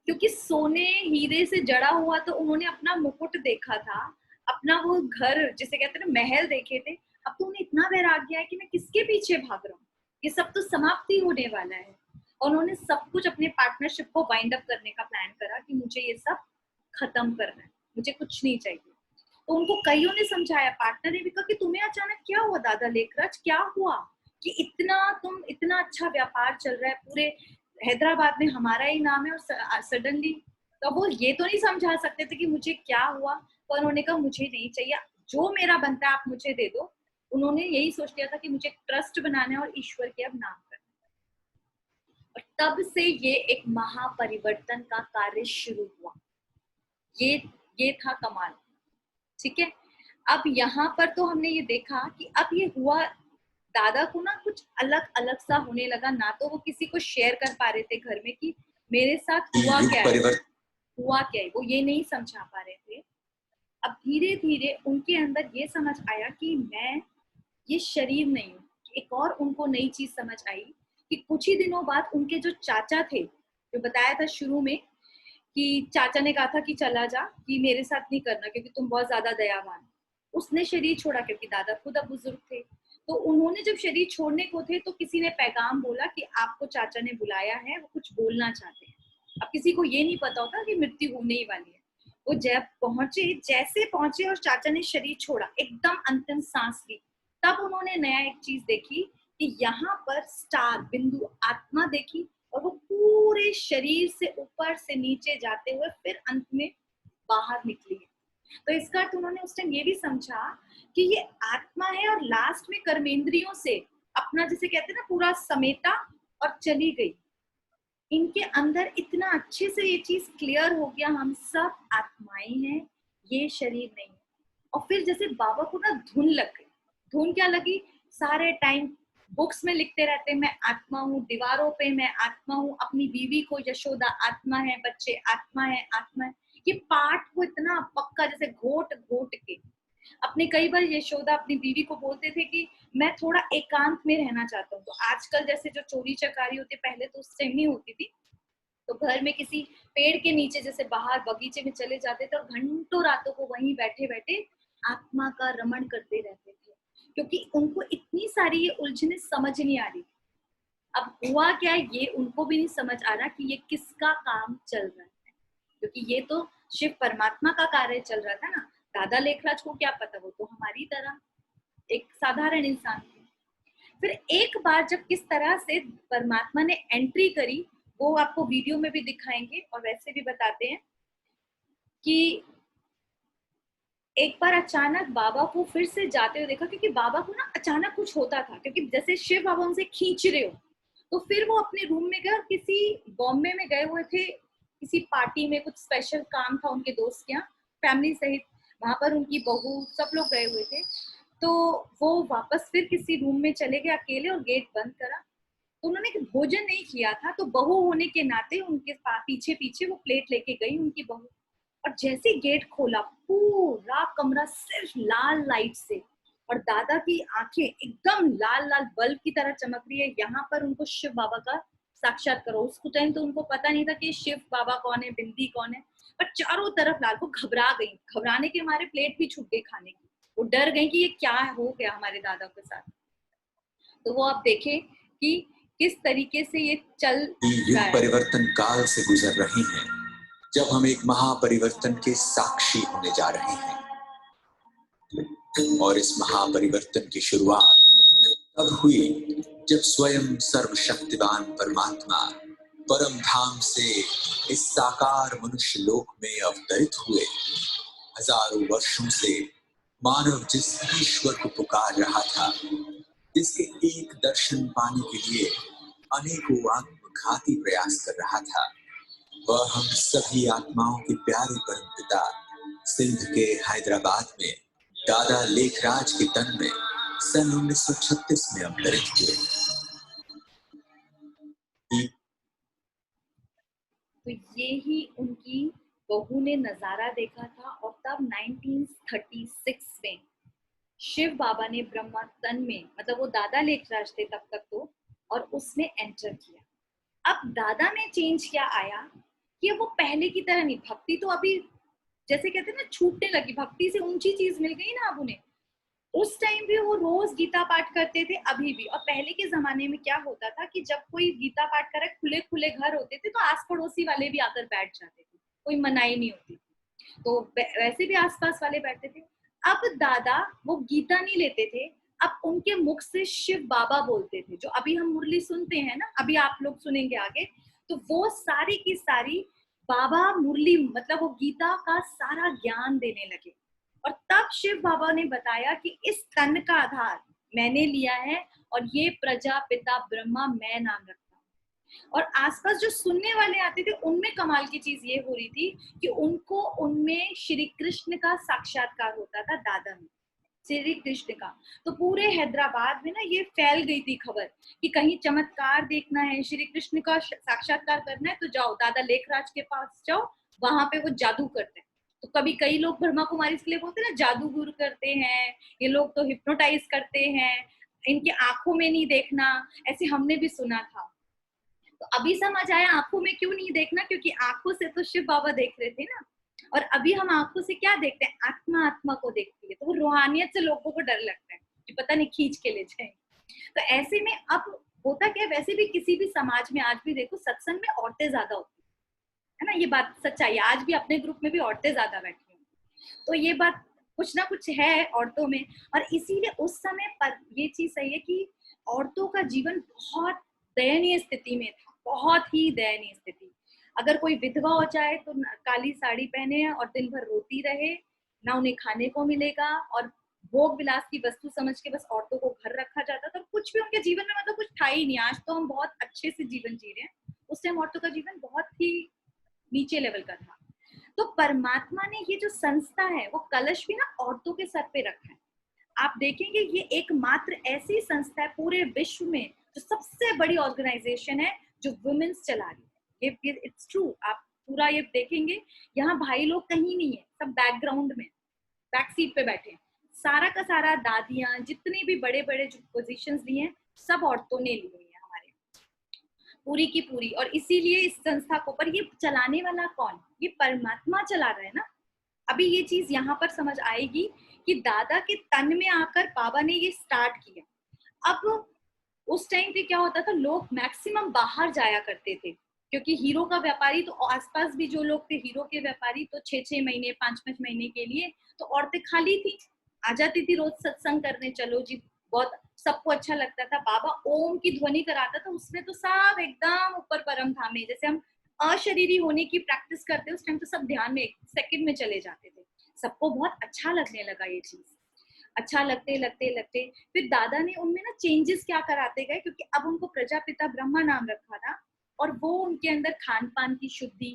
क्योंकि सोने हीरे से जड़ा हुआ तो उन्होंने अपना मुकुट देखा था, अपना वो घर जिसे कहते हैं महल देखे थे। अब तो उन्हें इतना वैराग्य है कि मैं किसके पीछे भाग रहा हूँ, ये सब तो समाप्ति होने वाला है। और उन्होंने सब कुछ अपने पार्टनरशिप को वाइंड अप करने का प्लान करा कि मुझे ये सब खत्म करना है, मुझे कुछ नहीं चाहिए। तो उनको कईयों ने समझाया, पार्टनर ने भी कहा कि तुम्हें अचानक क्या हुआ दादा लेखराज, क्या हुआ कि इतना अच्छा व्यापार चल रहा है, पूरे हैदराबाद में हमारा ही नाम है और सडनली। तो वो ये तो नहीं समझा सकते थे कि मुझे क्या हुआ, पर उन्होंने कहा मुझे नहीं चाहिए, जो मेरा बनता है आप मुझे दे दो। उन्होंने यही सोच लिया था कि मुझे ट्रस्ट बनाना है और ईश्वर के अब नाम करना है। और तब से ये एक महापरिवर्तन का कार्य शुरू हुआ। ये था कमाल। ठीक है, अब यहाँ पर तो हमने ये देखा कि अब ये हुआ, दादा को ना कुछ अलग अलग सा होने लगा। ना तो वो किसी को शेयर कर पा रहे थे घर में कि मेरे साथ हुआ क्या है, वो ये नहीं समझा पा रहे थे। अब धीरे धीरे उनके अंदर ये समझ आया कि मैं ये शरीर नहीं हूँ। एक और उनको नई चीज समझ आई कि कुछ ही दिनों बाद उनके जो चाचा थे, जो बताया था शुरू में कि चाचा ने कहा था कि चला जा, कि मेरे साथ नहीं करना क्योंकि तुम बहुत ज्यादा दयावान। उसने शरीर छोड़ा क्योंकि दादा खुद अब बुजुर्ग थे। तो उन्होंने जब शरीर छोड़ने को थे तो किसी ने पैगाम बोला कि आपको चाचा ने बुलाया है, वो कुछ बोलना चाहते हैं। अब किसी को ये नहीं पता होता कि मृत्यु होने ही वाली है। वो जब पहुंचे, जैसे पहुंचे और चाचा ने शरीर छोड़ा, एकदम अंतिम सांस ली, तब उन्होंने नया एक चीज देखी कि यहाँ पर स्टार बिंदु आत्मा देखी, और वो पूरे शरीर से ऊपर से नीचे जाते हुए फिर अंत में बाहर निकली है। तो इसका अर्थ उन्होंने उस टाइम ये भी समझा कि ये आत्मा है और लास्ट में कर्मेंद्रियों से अपना, जिसे कहते हैं ना, पूरा समेटा और चली गई। इनके अंदर इतना अच्छे से ये चीज क्लियर हो गया, हम सब आत्माएं हैं, ये शरीर नहीं। और फिर जैसे बाबा को ना धुन लग गई। धुन क्या लगी, सारे टाइम बुक्स में लिखते रहते मैं आत्मा हूँ, दीवारों पे मैं आत्मा हूँ, अपनी बीवी को यशोदा आत्मा है, बच्चे आत्मा है, आत्मा है। ये पाठ को इतना पक्का, जैसे घोट घोट के अपने, कई बार यशोदा अपनी बीवी को बोलते थे कि मैं थोड़ा एकांत में रहना चाहता हूँ। तो आजकल जैसे जो चोरी चकारी होती, पहले तो उस टाइम नहीं होती थी, तो घर में किसी पेड़ के नीचे जैसे बाहर बगीचे में चले जाते थे और घंटों रातों को वहीं बैठे बैठे आत्मा का रमण करते रहते थे, क्योंकि उनको इतनी सारी ये उलझने समझ नहीं आ रही। अब हुआ क्या, ये उनको भी नहीं समझ आ रहा कि ये किसका काम चल रहा है, क्योंकि ये तो शिव परमात्मा का कार्य चल रहा था ना। दादा लेखराज को क्या पता, वो तो हमारी तरह एक साधारण इंसान थे। फिर एक बार जब किस तरह से परमात्मा ने एंट्री करी, वो आपको वीडियो में भी दिखाएंगे और वैसे भी बताते हैं कि एक बार अचानक बाबा को फिर से जाते हुए देखा, क्योंकि बाबा को ना अचानक कुछ होता था, क्योंकि जैसे शिव बाबा उनसे खींच रहे हो। तो फिर वो अपने रूम में गए और किसी बॉम्बे में गए हुए थे, किसी पार्टी में कुछ स्पेशल काम था उनके दोस्त के यहाँ, फैमिली सहित। वहां पर उनकी बहू सब लोग गए हुए थे। तो वो वापस फिर किसी रूम में चले गए अकेले और गेट बंद करा। तो उन्होंने भोजन नहीं किया था, तो बहू होने के नाते उनके पीछे पीछे वो प्लेट लेके गई उनकी बहू। और जैसे गेट खोला, पूरा कमरा सिर्फ लाल लाइट से, और दादा की आंखें एकदम लाल लाल बल्ब की तरह चमक रही है। यहाँ पर उनको शिव बाबा का साक्षात्कार हो। उस टाइम तो उनको पता नहीं था कि शिव बाबा कौन है, बिंदी कौन है। पर चारों तरफ लाल, को घबरा गई, घबराने के हमारे प्लेट भी छूट गई खाने की। वो डर गई कि ये क्या हो गया हमारे दादा के साथ। तो वो आप देखें कि किस तरीके से ये चल युग परिवर्तन काल से गुजर रहे हैं, जब हम एक महापरिवर्तन के साक्षी होने जा रहे हैं। और इस महापरिवर्तन की शुरुआत तब हुई जब स्वयं सर्वशक्तिवान परमात्मा परम धाम से इस साकार मनुष्य लोक में अवतरित हुए। हजारों वर्षों से मानव जिस ईश्वर को पुकार रहा था, जिसके एक दर्शन पाने के लिए अनेकों आत्मघाती प्रयास कर रहा था, वह हम सभी आत्माओं के प्यारे परमपिता सिंध के हैदराबाद में दादा लेखराज के तन में सन 1936 में अवतरित हुए। तो ये ही उनकी बहू ने नजारा देखा था। और तब 1936 में शिव बाबा ने ब्रह्मा तन में, मतलब वो दादा लेखराज थे तब तक तो, और उसमें एंटर किया। अब दादा में चेंज क्या आया कि वो पहले की तरह नहीं, भक्ति तो अभी जैसे कहते हैं ना छूटने लगी, भक्ति से ऊंची चीज मिल गई ना अब उन्हें। उस टाइम भी वो रोज गीता पाठ करते थे, अभी भी। और पहले के जमाने में क्या होता था कि जब कोई गीता पाठ करे, खुले खुले घर होते थे, तो आस पड़ोसी वाले भी आकर बैठ जाते थे, कोई मनाही नहीं होती थी। तो वैसे भी आसपास वाले बैठते थे। अब दादा वो गीता नहीं लेते थे, अब उनके मुख से शिव बाबा बोलते थे। जो अभी हम मुरली सुनते हैं ना, अभी आप लोग सुनेंगे आगे, तो वो सारी की सारी बाबा मुरली, मतलब वो गीता का सारा ज्ञान देने लगे। और तब शिव बाबा ने बताया कि इस तन का आधार मैंने लिया है और ये प्रजापिता ब्रह्मा मैं नाम रखता हूँ। और आसपास जो सुनने वाले आते थे उनमें कमाल की चीज ये हो रही थी कि उनको उनमें श्री कृष्ण का साक्षात्कार होता था, दादा में श्री कृष्ण का। तो पूरे हैदराबाद में ना ये फैल गई थी खबर कि कहीं चमत्कार देखना है, श्री कृष्ण का साक्षात्कार करना है, तो जाओ दादा लेखराज के पास जाओ, वहां पे वो जादू करते हैं। तो कभी कई लोग ब्रह्मा कुमारी के लिए बोलते हैं ना जादूगर करते हैं, ये लोग तो हिप्नोटाइज करते हैं, इनकी आंखों में नहीं देखना, ऐसे हमने भी सुना था। तो अभी समझ आया आंखों में क्यों नहीं देखना, क्योंकि आंखों से तो शिव बाबा देख रहे थे ना। और अभी हम आंखों से क्या देखते हैं, आत्मा आत्मा को देखती है। तो वो रूहानियत से लोगों को डर लगता है कि पता नहीं खींच के ले जाए। तो ऐसे में अब होता क्या है, वैसे भी किसी भी समाज में आज भी देखो सत्संग में औरतें ज्यादा होती है ना, ये बात सच्चाई है। आज भी अपने ग्रुप में भी औरतें ज्यादा बैठी हैं, तो ये बात कुछ ना कुछ है औरतों में। और इसीलिए उस समय पर ये चीज सही है कि औरतों का जीवन बहुत दयनीय स्थिति में था, बहुत ही दयनीय स्थिति। अगर कोई विधवा हो जाए तो काली साड़ी पहने और दिन भर रोती रहे, ना उन्हें खाने को मिलेगा, और भोग विलास की वस्तु समझ के बस औरतों को घर रखा जाता था। कुछ भी उनके जीवन में मतलब कुछ था ही नहीं। आज तो हम बहुत अच्छे से जीवन जी रहे हैं, उस टाइम औरतों का जीवन बहुत ही नीचे लेवल का था। तो परमात्मा ने ये जो संस्था है वो कलश भी ना औरतों के सर पे रखा है। आप देखेंगे ये एकमात्र ऐसी संस्था है पूरे विश्व में जो सबसे बड़ी ऑर्गेनाइजेशन है जो वुमेन्स चला रही है। ये इट्स ट्रू, आप पूरा ये देखेंगे, यहाँ भाई लोग कहीं नहीं है, सब बैकग्राउंड में बैक सीट पे बैठे हैं। सारा का सारा दादियां जितने भी बड़े बड़े जो पोजीशंस ली हैं सब औरतों ने ली हुई है हमारे। पूरी की पूरी। और इसीलिए इस संस्था को, पर ये चलाने वाला कौन? ये परमात्मा चला रहा है ना। अभी ये चीज यहाँ पर समझ आएगी कि दादा के तन में आकर बाबा ने ये स्टार्ट किया। अब उस टाइम पे क्या होता था, लोग मैक्सिमम बाहर जाया करते थे, क्योंकि हीरो का व्यापारी तो आसपास भी जो लोग थे हीरो के व्यापारी तो 6-6 महीने 5-5 महीने के लिए तो औरतें खाली थी, आ जाती थी रोज सत्संग करने, चलो जी, बहुत सबको अच्छा लगता था। बाबा ओम की ध्वनि कराता था, उसमें तो सब एकदम ऊपर परम धाम में, जैसे हम अशरीरी होने की प्रैक्टिस करते उस टाइम तो सब ध्यान में 1 सेकंड में चले जाते थे। सबको बहुत अच्छा लगने लगा ये चीज। अच्छा लगते लगते लगते फिर दादा ने उनमें ना चेंजेस क्या कराते गए, क्योंकि अब उनको प्रजापिता ब्रह्मा नाम रखा था और वो उनके अंदर खान पान की शुद्धि,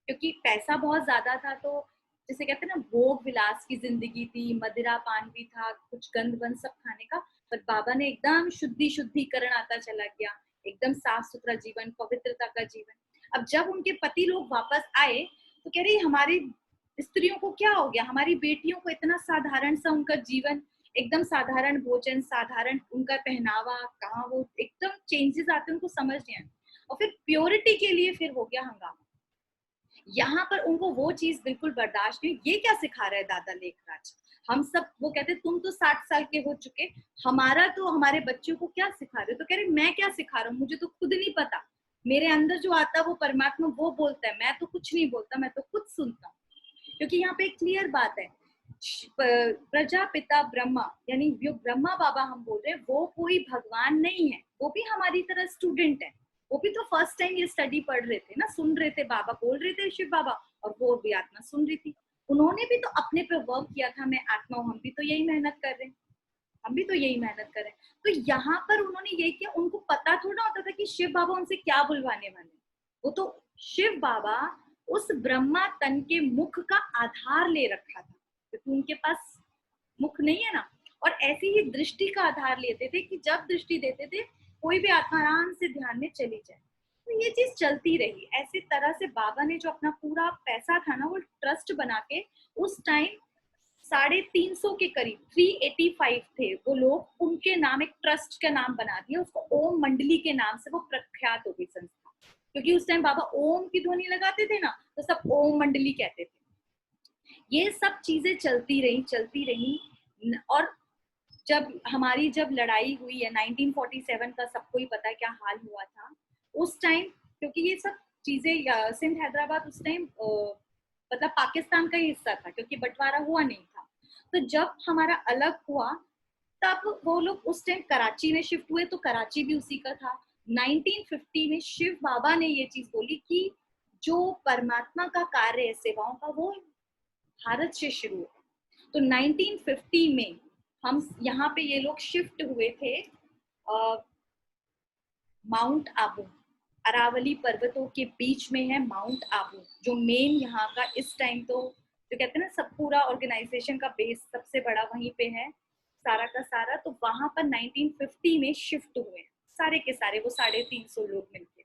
क्योंकि पैसा बहुत ज्यादा था तो जैसे कहते हैं ना भोग विलास की जिंदगी थी, मदिरा पान भी था, कुछ गंद वंद सब खाने का। पर बाबा ने एकदम शुद्धिकरण आता चला गया, एकदम साफ सुथरा जीवन, पवित्रता का जीवन। अब जब उनके पति लोग वापस आए तो कह रही हमारी स्त्रियों को क्या हो गया, हमारी बेटियों को इतना साधारण सा उनका जीवन, एकदम साधारण भोजन, साधारण उनका पहनावा, कहाँ वो एकदम चेंजेस आते उनको समझ नहीं आया। और फिर प्योरिटी के लिए फिर हो गया हंगामा। यहाँ पर उनको वो चीज बिल्कुल बर्दाश्त नहीं। ये क्या सिखा रहे हैं दादा लेखराज? हम सब, वो कहते तुम तो 60 साल के हो चुके, हमारा तो हमारे बच्चों को क्या सिखा रहे हो? तो कह रहे मैं क्या सिखा रहा हूँ, मुझे तो खुद नहीं पता, मेरे अंदर जो आता है वो परमात्मा वो बोलता है, मैं तो कुछ नहीं बोलता, मैं तो खुद सुनता हूँ। क्योंकि यहाँ पे एक क्लियर बात है, प्रजापिता ब्रह्मा यानी जो ब्रह्मा बाबा हम बोल रहे हैं वो कोई भगवान नहीं है, वो भी हमारी तरह स्टूडेंट है। वो भी तो फर्स्ट टाइम ये स्टडी पढ़ रहे थे ना, सुन रहे थे, बाबा बोल रहे थे शिव बाबा, और वो भी आत्मा सुन रही थी। उन्होंने भी तो अपने पे वर्क किया था, मैं आत्मा हूँ, हम भी तो यही मेहनत कर रहे हैं, हम भी तो यही मेहनत कर रहे हैं। तो यहाँ पर उन्होंने यही किया, उनको पता थोड़ा होता था कि शिव बाबा उनसे क्या बुलवाने वाले। वो तो शिव बाबा उस ब्रह्मा तन के मुख का आधार ले रखा था, क्योंकि उनके पास मुख नहीं है ना। और ऐसी ही दृष्टि का आधार लेते थे कि जब दृष्टि देते थे कोई भी आत्मा आराम से ध्यान में चली जाए। तो ये चीज चलती रही। ऐसी तरह से बाबा ने जो अपना पूरा पैसा था ना वो ट्रस्ट बना के, उस टाइम 350 के करीब 385 थे वो लोग, उनके नाम एक ट्रस्ट का नाम बना दिया, उसको ओम मंडली के नाम से वो प्रख्यात हो गई संस्था। क्योंकि उस टाइम बाबा ओम की ध्वनि लगाते थे ना तो सब ओम मंडली कहते थे। ये सब चीजें चलती रही। और जब लड़ाई हुई है 1947 का, सबको ही पता है क्या हाल हुआ था उस टाइम। क्योंकि ये सब चीजें सिंध हैदराबाद उस टाइम मतलब पाकिस्तान का ही हिस्सा था, क्योंकि बंटवारा हुआ नहीं था। तो जब हमारा अलग हुआ तब वो लोग उस टाइम कराची में शिफ्ट हुए, तो कराची भी उसी का था। 1950 में शिव बाबा ने ये चीज बोली कि जो परमात्मा का कार्य है सेवाओं का वो भारत से शुरू है। तो 1950 में हम यहाँ पे ये लोग शिफ्ट हुए थे माउंट आबू, अरावली पर्वतों के बीच में है माउंट आबू, जो मेन यहाँ का इस टाइम तो जो कहते हैं ना सब पूरा ऑर्गेनाइजेशन का बेस सबसे बड़ा वहीं पे है सारा का सारा। तो वहां पर 1950 में शिफ्ट हुए सारे के सारे, वो 350 लोग मिलके।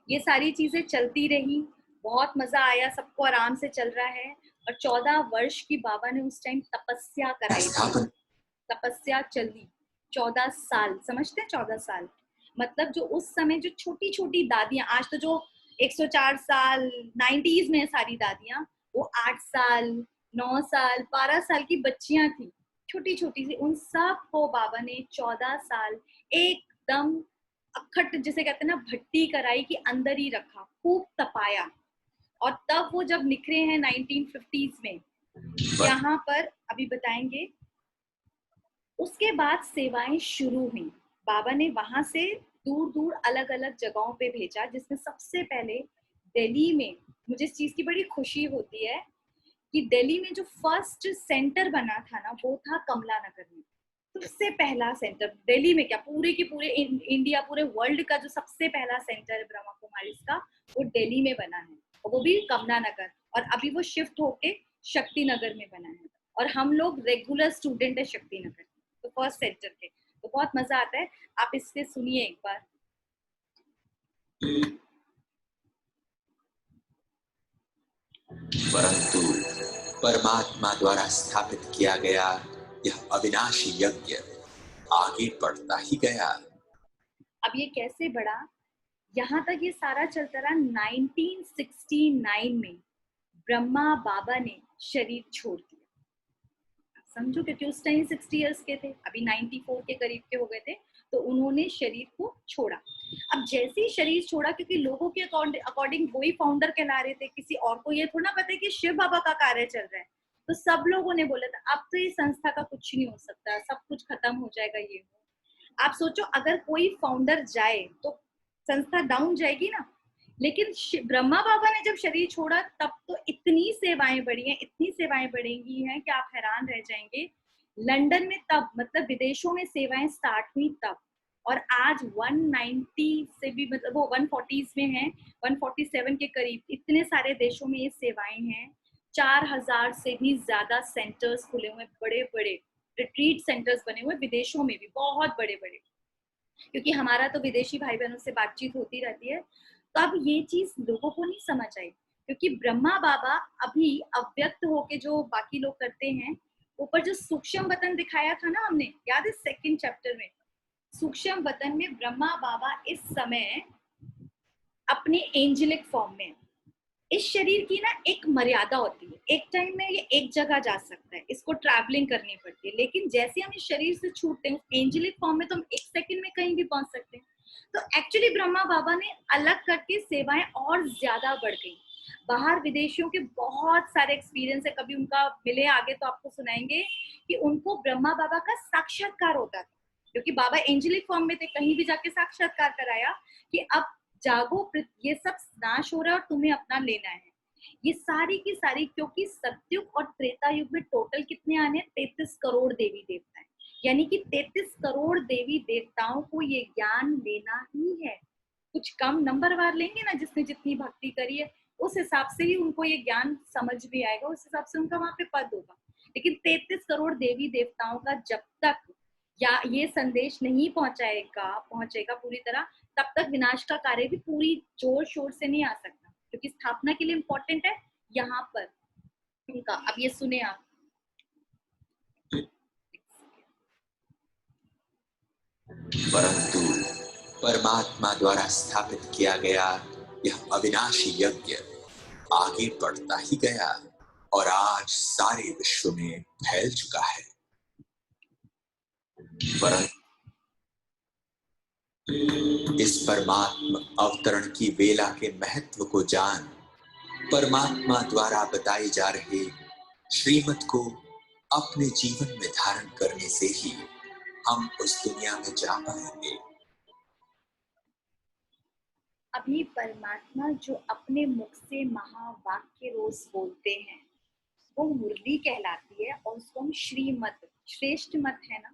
ये सारी चीजें चलती रही, बहुत मजा आया, सबको आराम से चल रहा है। और 14 वर्ष की बाबा ने उस टाइम तपस्या कराई, तपस्या चली 14 साल, समझते हैं 14 साल मतलब जो उस समय जो छोटी छोटी दादियां, आज तो जो 104 साल 90s में सारी दादियां, वो 8 साल 9 साल 12 साल की बच्चियां थी, छोटी छोटी सी, उन सब को बाबा ने 14 साल एकदम अखट जिसे कहते हैं ना भट्टी कराई कि अंदर ही रखा, खूब तपाया। और तब वो जब निकले हैं 1950s में यहाँ पर, अभी बताएंगे। उसके बाद सेवाएं शुरू हुई, बाबा ने वहां से दूर दूर अलग अलग जगहों पे भेजा, जिसमें सबसे पहले दिल्ली में, मुझे इस चीज की बड़ी खुशी होती है कि दिल्ली में जो फर्स्ट सेंटर बना था ना वो था कमला नगर में। सबसे पहला सेंटर दिल्ली में, क्या पूरे के पूरे इंडिया, पूरे वर्ल्ड का जो सबसे पहला सेंटर है ब्रह्मा कुमारी का, वो दिल्ली में बना है, और वो भी कमला नगर। और अभी वो शिफ्ट होके शक्ति नगर में बना है, और हम लोग रेगुलर स्टूडेंट है शक्ति नगर, तो फर्स्ट सेंटर के। तो बहुत मजा आता है, आप इससे सुनिए एक बार। परंतु परमात्मा द्वारा स्थापित किया गया यह अविनाशी यज्ञ आगे बढ़ता ही गया। अब ये कैसे बढ़ा यहाँ तक ये सारा चलता रहा। 1969 में ब्रह्मा बाबा ने शरीर छोड़ दिया। समझो, क्योंकि उस टाइम 60 इयर्स के थे, अभी 94 के करीब के हो गए थे, तो उन्होंने शरीर को छोड़ा। अब जैसे ही शरीर छोड़ा, क्योंकि लोगों के अकॉर्डिंग वही फाउंडर कहला रहे थे, किसी और को ये थोड़ा पता है कि शिव बाबा का कार्य चल रहा है, तो सब लोगों ने बोला था अब तो ये संस्था का कुछ नहीं हो सकता, सब कुछ खत्म हो जाएगा। ये आप सोचो, अगर कोई फाउंडर जाए तो संस्था डाउन जाएगी ना। लेकिन ब्रह्मा बाबा ने जब शरीर छोड़ा, तब तो इतनी सेवाएं बढ़ी हैं, इतनी सेवाएं बढ़ेंगी हैं कि आप हैरान रह जाएंगे। लंदन में तब, मतलब विदेशों में सेवाएं स्टार्ट हुई तब, और आज 190 से भी, मतलब वो 140s में है, 147 के करीब, इतने सारे देशों में ये सेवाएं हैं। 4000 से भी ज्यादा सेंटर्स खुले हुए, बड़े बड़े रिट्रीट सेंटर्स बने हुए विदेशों में भी, बहुत बड़े बड़े, क्योंकि हमारा तो विदेशी भाई बहनों से बातचीत होती रहती है। तब ये चीज लोगों को नहीं समझ आई, क्योंकि ब्रह्मा बाबा अभी अव्यक्त होके जो बाकी लोग करते हैं, ऊपर जो सूक्ष्म वतन दिखाया था ना हमने, याद है 2nd चैप्टर में, सूक्ष्म वतन में ब्रह्मा बाबा इस समय अपने एंजेलिक फॉर्म में। इस शरीर की ना एक मर्यादा होती है, एक टाइम में ये एक जगह जा सकता है, इसको ट्रैवलिंग करनी पड़ती है, लेकिन जैसे हम इस शरीर से छूटते हैं एंजेलिक फॉर्म में, तो हम 1 सेकंड में कहीं भी पहुंच सकते हैं। तो एक्चुअली ब्रह्मा बाबा ने अलग करके सेवाएं और ज्यादा बढ़ गई। बाहर विदेशियों के बहुत सारे एक्सपीरियंस है, कभी उनका मिले आगे तो आपको सुनाएंगे कि उनको ब्रह्मा बाबा का साक्षात्कार होता था, क्योंकि बाबा एंजेलिक फॉर्म में थे, कहीं भी जाके साक्षात्कार कराया कि अब जागो, ये सब नाश हो रहा है और तुम्हें अपना लेना है। ये सारी की सारी, क्योंकि सतयुग और त्रेता युग में टोटल कितने आने, 33 करोड़ देवी देवता है, यानी कि 33 करोड़ देवी देवताओं को ये ज्ञान लेना ही है। कुछ कम नंबर वार लेंगे ना, जिसने जितनी भक्ति करी है, उस हिसाब से ही उनको ये ज्ञान समझ भी आएगा, उस हिसाब से उनका वहां पे पद होगा। लेकिन 33 करोड़ देवी देवताओं का जब तक या ये संदेश नहीं पहुंचेगा पूरी तरह, तब तक विनाश का कार्य भी पूरी जोर शोर से नहीं आ सकता, क्योंकि स्थापना के लिए इम्पोर्टेंट है यहाँ पर उनका। अब ये सुने आप, परंतु परमात्मा द्वारा स्थापित किया गया यह अविनाशी यज्ञ आगे बढ़ता ही गया और आज सारे विश्व में फैल चुका है। परंतु इस परमात्मा अवतरण की वेला के महत्व को जान, परमात्मा द्वारा बताए जा रहे श्रीमत को अपने जीवन में धारण करने से ही हम उस दुनिया में जा पाएंगे। अभी परमात्मा जो अपने मुख से महावाक्य रोज बोलते हैं, वो मुरली कहलाती है, और उसको हम श्रीमत, श्रेष्ठ मत है ना,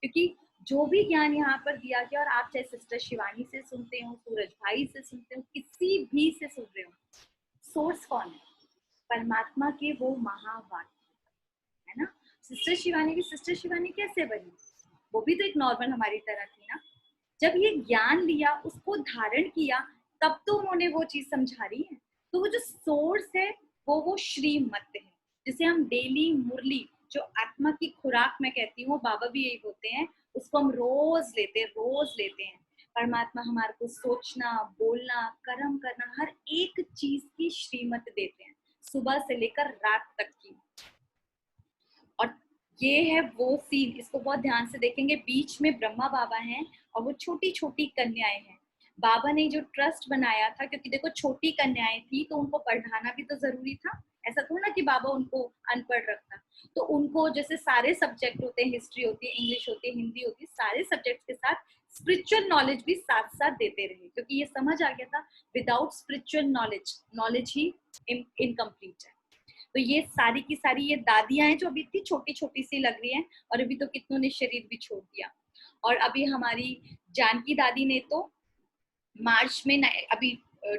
क्योंकि जो भी ज्ञान यहाँ पर दिया गया, और आप चाहे सिस्टर शिवानी से सुनते हो, सूरज भाई से सुनते हो, किसी भी से सुन रहे हो, सोर्स कौन है? परमात्मा के वो महावाक्य है ना। सिस्टर शिवानी भी सिस्टर शिवानी कैसे बनी? वो भी तो एक नॉर्मल हमारी तरह थी ना। जब ये ज्ञान लिया, उसको धारण किया, तब तो उन्होंने वो चीज समझा रही है। तो वो जो सोर्स है वो श्रीमत है, जिसे हम डेली मुरली, जो आत्मा की खुराक मैं कहती हूँ, बाबा भी यही बोलते हैं, उसको हम रोज लेते हैं। परमात्मा हमारे को सोचना, बोलना, कर्म करना, हर एक चीज की श्रीमत देते हैं, सुबह से लेकर रात तक की। और ये है वो सीन, इसको बहुत ध्यान से देखेंगे। बीच में ब्रह्मा बाबा हैं और वो छोटी छोटी कन्याएं हैं। बाबा ने जो ट्रस्ट बनाया था, क्योंकि देखो छोटी कन्याएं थी तो उनको पढ़ाना भी तो जरूरी था, ऐसा थोड़ा ना कि बाबा उनको अनपढ़ रखता। तो उनको जैसे सारे सब्जेक्ट होते हैं, हिस्ट्री होती है, इंग्लिश होती है, हिंदी होती है, सारे सब्जेक्ट के साथ स्पिरिचुअल नॉलेज भी साथ साथ देते रहे, क्योंकि ये समझ आ गया था विदाउट स्पिरिचुअल नॉलेज ही इनकम्प्लीट है। तो ये सारी की सारी ये दादियां हैं जो अभी इतनी छोटी छोटी सी लग रही हैं, और अभी तो कितनों ने शरीर भी छोड़ दिया। और अभी हमारी जानकी दादी ने तो मार्च में अभी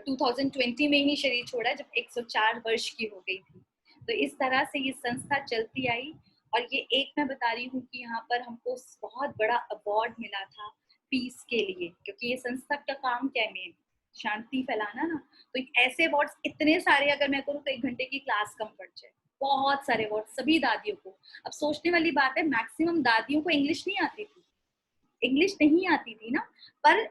2020 में ही शरीर छोड़ा, जब 104 वर्ष की हो गई थी। तो इस तरह से ये संस्था चलती आई। और ये एक मैं बता रही हूँ कि यहाँ पर हमको बहुत बड़ा अवार्ड मिला था पीस के लिए, क्योंकि ये संस्था का काम क्या है, मेन शांति फैलाना ना। तो ऐसे अवार्ड्स इतने सारे, अगर मैं करूँ तो 1 घंटे की क्लास कम पड़ जाए। बहुत सारे अवार्ड सभी दादियों को। अब सोचने वाली बात है, मैक्सिमम दादियों को इंग्लिश नहीं आती थी ना, पर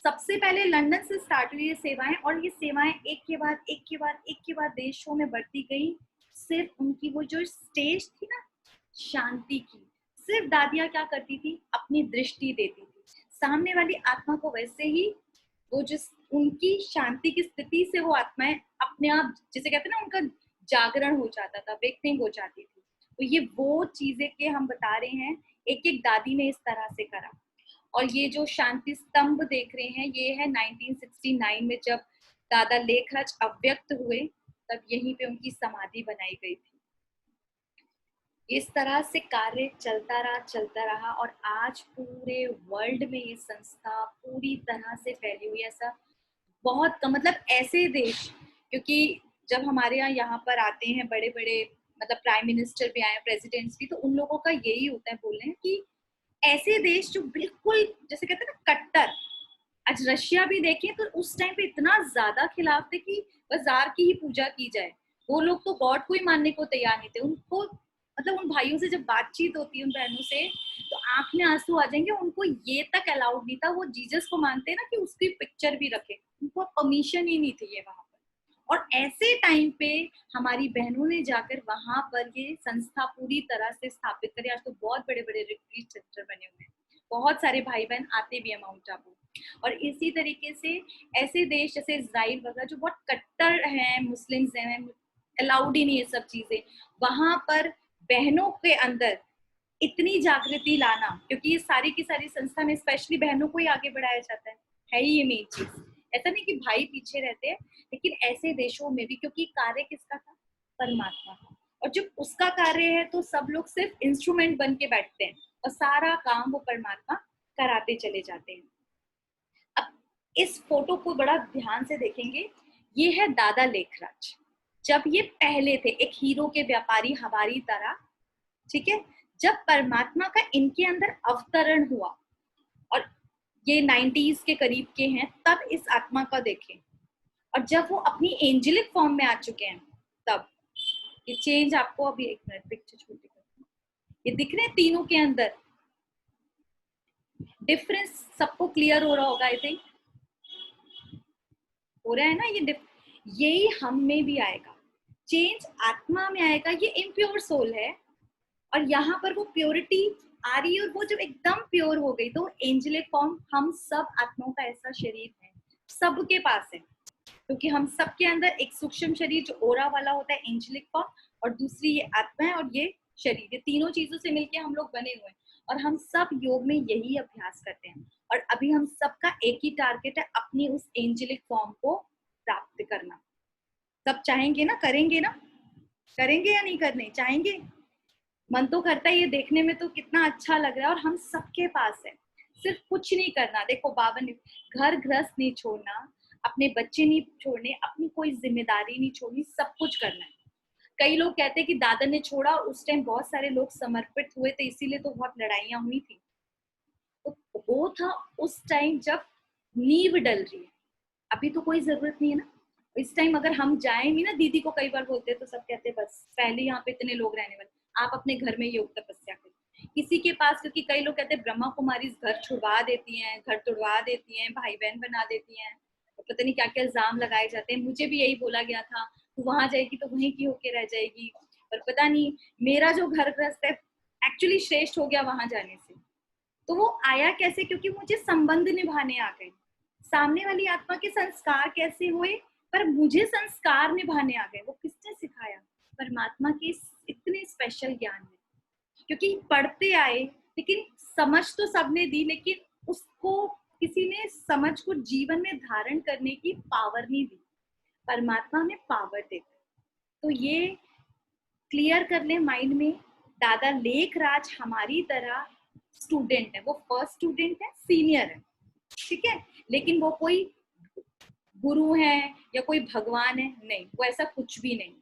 सबसे पहले लंदन से स्टार्ट हुई ये सेवाएं, और ये सेवाएं एक के बाद एक के बाद एक के बाद देशों में बढ़ती गई। सिर्फ उनकी वो जो स्टेज थी ना शांति की, सिर्फ दादियाँ क्या करती थी, अपनी दृष्टि देती थी सामने वाली आत्मा को, वैसे ही वो जिस उनकी शांति की स्थिति से वो आत्माएं अपने आप, जिसे कहते हैं ना, उनका जागरण हो जाता था, वेकनिंग हो जाती थी। तो ये वो चीजें के हम बता रहे हैं, एक एक दादी ने इस तरह से करा। और ये जो शांति स्तंभ देख रहे हैं, ये है 1969 में जब दादा लेखराज अव्यक्त हुए, तब यहीं पे उनकी समाधि बनाई गई थी। इस तरह से कार्य चलता रहा और आज पूरे वर्ल्ड में ये संस्था पूरी तरह से फैली हुई है। ऐसा बहुत कम, मतलब ऐसे देश, क्योंकि जब हमारे यहाँ पर आते हैं बड़े बड़े, मतलब प्राइम मिनिस्टर भी आए, प्रेसिडेंट्स भी, तो उन लोगों का यही होता है बोलने कि ऐसे देश जो बिल्कुल जैसे कहते हैं ना कट्टर, आज रशिया भी देखें तो उस टाइम पे इतना ज्यादा खिलाफ थे कि बाजार की ही पूजा की जाए। वो लोग तो गॉड को ही मानने को तैयार नहीं थे। उनको मतलब उन भाइयों से जब बातचीत होती है, उन बहनों से, तो आंख में आंसू आ जाएंगे। उनको ये तक अलाउड नहीं था, वो जीसस को मानते हैं ना, कि उसकी पिक्चर भी रखे, उनको परमिशन ही नहीं थी ये वहां पर। और ऐसे टाइम पे हमारी बहनों ने जाकर वहां पर ये संस्था पूरी तरह से स्थापित करी। आज तो बहुत बड़े बड़े रिट्रीट सेंटर बने हुए हैं, बहुत सारे भाई बहन आते भी है माउंट आबू। और इसी तरीके से ऐसे देश जैसे इजराइल वगैरह जो बहुत कट्टर हैं, मुस्लिम्स हैं, अलाउड ही नहीं है सब चीजें, वहां पर बहनों के अंदर इतनी जागृति लाना, क्योंकि ये सारी की सारी संस्था में स्पेशली बहनों को ही आगे बढ़ाया जाता है ही ये मेन चीज। ऐसा नहीं कि भाई पीछे रहते हैं, लेकिन ऐसे देशों में भी, क्योंकि कार्य किसका था, परमात्मा का। और जब उसका कार्य है तो सब लोग सिर्फ इंस्ट्रूमेंट बन के बैठते हैं और सारा काम वो परमात्मा कराते चले जाते हैं। अब इस फोटो को बड़ा ध्यान से देखेंगे, ये है दादा लेखराज। जब ये पहले थे एक हीरो के व्यापारी हमारी तरह, ठीक है, जब परमात्मा का इनके अंदर अवतरण हुआ, और ये 90s के करीब के हैं, तब इस आत्मा का देखें। और जब वो अपनी एंजेलिक फॉर्म में आ चुके हैं, तब ये चेंज आपको, अभी एक मिनट पिक्चर छोटी करती हूँ, ये दिख रहे हैं तीनों के अंदर डिफरेंस, सबको क्लियर हो रहा होगा, आई थिंक हो रहा है ना। यही हम में भी आएगा, चेंज आत्मा में आएगा। ये इम्प्योर सोल है और यहाँ पर वो प्योरिटी आ रही है, और वो जब एकदम प्योर हो गई तो एंजेलिक फॉर्म, हम सब आत्माओं का ऐसा शरीर है, सबके पास है, क्योंकि हम सबके अंदर एक सूक्ष्म शरीर जो ओरा वाला होता है, एंजेलिक फॉर्म, और दूसरी ये आत्मा है और ये शरीर, ये तीनों चीजों से मिलके हम लोग बने हुए हैं। और हम सब योग में यही अभ्यास करते हैं, और अभी हम सबका एक ही टारगेट है, अपनी उस एंजेलिक फॉर्म को प्राप्त करना। सब चाहेंगे ना, करेंगे ना, करेंगे या नहीं करने चाहेंगे? मन तो करता है, ये देखने में तो कितना अच्छा लग रहा है, और हम सबके पास है। सिर्फ कुछ नहीं करना, देखो बाबा ने घर गृहस्थ नहीं छोड़ना, अपने बच्चे नहीं छोड़ने, अपनी कोई जिम्मेदारी नहीं छोड़नी, सब कुछ करना है। कई लोग कहते हैं कि दादा ने छोड़ा, उस टाइम बहुत सारे लोग समर्पित हुए थे, इसीलिए तो बहुत लड़ाइयां हुई थी। तो वो था उस टाइम जब नींव डल रही है, अभी तो कोई जरूरत नहीं है ना। इस टाइम अगर हम जाएं भी ना, दीदी को कई बार बोलते हैं तो सब कहते हैं बस पहले यहाँ पे इतने लोग रहने वाले, आप अपने घर में योग तपस्या करें किसी के पास। क्योंकि कई लोग कहते हैं ब्रह्मा कुमारी घर छुड़वा देती हैं, घर तोड़वा देती हैं, भाई बहन बना देती हैं, और पता नहीं क्या क्या इल्जाम लगाए जाते हैं। मुझे भी यही बोला गया था, तू वहां जाएगी तो वहीं की होके रह जाएगी, पर पता नहीं मेरा जो घर गृहस्थ है एक्चुअली श्रेष्ठ हो गया वहां जाने से। तो वो आया कैसे? क्योंकि मुझे संबंध निभाने आ गए। सामने वाली आत्मा के संस्कार कैसे हुए, पर मुझे संस्कार निभाने आ गए। वो किसने सिखाया? परमात्मा के इतने स्पेशल ज्ञान में, क्योंकि पढ़ते आए, लेकिन समझ तो सबने दी, लेकिन उसको किसी ने समझ को जीवन में धारण करने की पावर नहीं दी। परमात्मा में पावर देता। तो ये क्लियर कर ले माइंड में, दादा लेखराज हमारी तरह स्टूडेंट है, वो फर्स्ट स्टूडेंट है, सीनियर है, ठीक है, लेकिन वो कोई गुरु है या कोई भगवान है नहीं, वो ऐसा कुछ भी नहीं।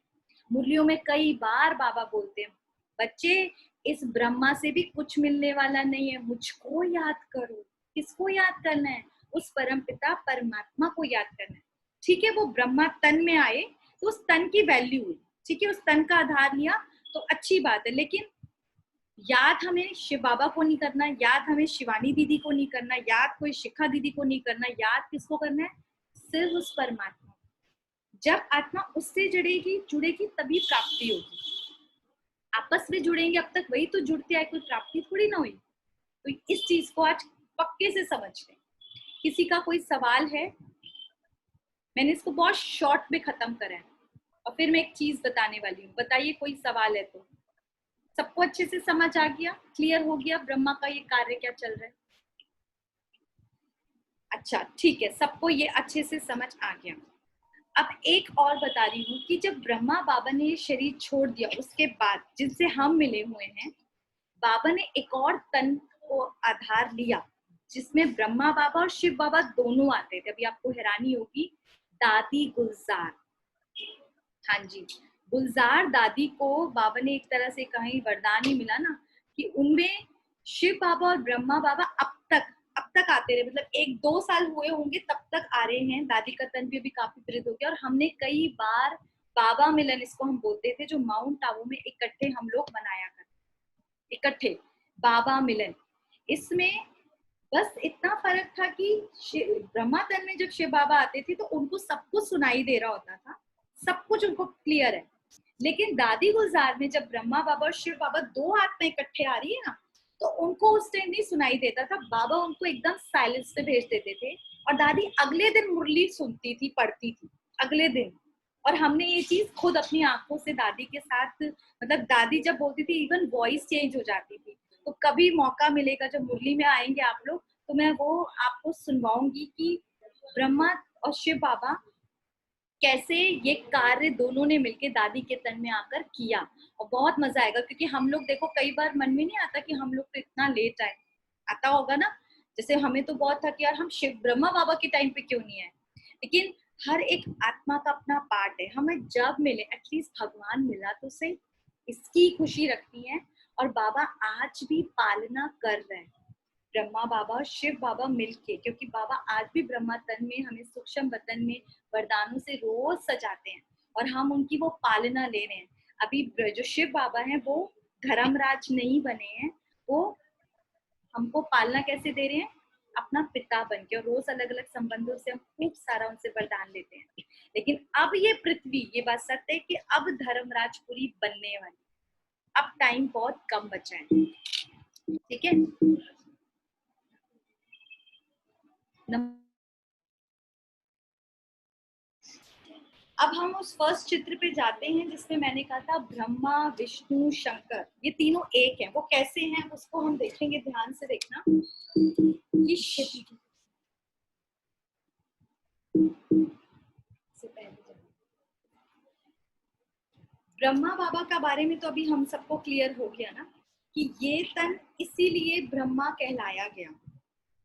मुरलियों में कई बार बाबा बोलते हैं, बच्चे इस ब्रह्मा से भी कुछ मिलने वाला नहीं है, मुझको याद करो। किसको याद करना है? उस परम पिता परमात्मा को याद करना है, ठीक है। वो ब्रह्मा तन में आए तो उस तन की वैल्यू हुई, ठीक है, उस तन का आधार लिया तो अच्छी बात है, लेकिन याद हमें शिव बाबा को नहीं करना, याद हमें शिवानी दीदी को नहीं करना, याद कोई शिखा दीदी को नहीं करना, याद किसको करना है? सिर्फ उस परमात्मा। जब आत्मा उससे जुड़ेगी तभी प्राप्ति होगी। आपस में जुड़ेंगे अब तक वही तो जुड़ते आए, कोई प्राप्ति थोड़ी ना हुई। तो इस चीज को आज पक्के से समझ लें। किसी का कोई सवाल है? मैंने इसको बहुत शॉर्ट में खत्म करा है और फिर मैं एक चीज बताने वाली हूँ। बताइए कोई सवाल है तो। सबको अच्छे से समझ आ गया, क्लियर हो गया ब्रह्मा का ये कार्य क्या चल रहा है? अच्छा ठीक है, सबको ये अच्छे से समझ आ गया। अब एक और बता रही हूँ कि जब ब्रह्मा बाबा ने ये शरीर छोड़ दिया उसके बाद जिनसे हम मिले हुए हैं, बाबा ने एक और तन को आधार लिया जिसमें ब्रह्मा बाबा और शिव बाबा दोनों आते थे। अभी आपको हैरानी होगी, दादी गुलजार, हाँ जी, गुलजार दादी को बाबा ने एक तरह से कहीं वरदान ही मिला ना कि उनमें शिव बाबा और ब्रह्मा बाबा अब तक आते रहे। मतलब 1-2 साल हुए होंगे तब तक आ रहे हैं। दादी का तन भी अभी काफी वृद्ध हो गया और हमने कई बार बाबा मिलन इसको हम बोलते थे, जो माउंट आबू में इकट्ठे हम लोग मनाया करते, इकट्ठे बाबा मिलन। इसमें बस इतना फर्क था कि ब्रह्मा तन में जब शिव बाबा आते थे तो उनको सब कुछ सुनाई दे रहा होता था, सब कुछ उनको क्लियर है। लेकिन दादी गुलजार में जब ब्रह्मा बाबा और शिव बाबा दो आत्मा इकट्ठे आ रही है ना, तो उनको उस टाइम नहीं सुनाई देता था। बाबा उनको एकदम साइलेंस पे भेज देते थे और दादी अगले दिन मुरली सुनती थी, पढ़ती थी अगले दिन। और हमने ये चीज खुद अपनी आंखों से दादी के साथ, मतलब दादी जब बोलती थी इवन वॉइस चेंज हो जाती थी। तो कभी मौका मिलेगा जब मुरली में आएंगे आप लोग तो मैं वो आपको सुनवाऊंगी कि ब्रह्मा और शिव बाबा कैसे ये कार्य दोनों ने मिलके दादी के तन में आकर किया। और बहुत मजा आएगा क्योंकि हम लोग देखो कई बार मन में नहीं आता कि हम लोग तो इतना लेट आए, आता होगा ना। जैसे हमें तो बहुत था कि यार हम शिव ब्रह्मा बाबा के टाइम पे क्यों नहीं आए। लेकिन हर एक आत्मा का अपना पार्ट है। हमें जब मिले एटलीस्ट भगवान मिला तो सही, इसकी खुशी रखती है। और बाबा आज भी पालना कर रहे हैं, ब्रह्मा बाबा और शिव बाबा मिलके, क्योंकि बाबा आज भी ब्रह्मा तन में हमें सूक्ष्म बदन में वरदानों से रोज सजाते हैं और हम उनकी वो पालना ले रहे हैं। अभी जो शिव बाबा हैं वो धर्मराज नहीं बने हैं, वो हमको पालना कैसे दे रहे हैं? अपना पिता बन के। और रोज अलग अलग संबंधों से हम खूब सारा उनसे वरदान लेते हैं। लेकिन अब ये पृथ्वी, ये बात सत्य है कि अब धर्मराज पूरी बनने वाली, अब टाइम बहुत कम बचा है। ठीक है, अब हम उस फर्स्ट चित्र पे जाते हैं जिसमें मैंने कहा था ब्रह्मा विष्णु शंकर ये तीनों एक हैं। वो कैसे हैं उसको हम देखेंगे, ध्यान से देखना। ये ब्रह्मा बाबा का बारे में तो अभी हम सबको क्लियर हो गया ना कि ये तन इसीलिए ब्रह्मा कहलाया गया।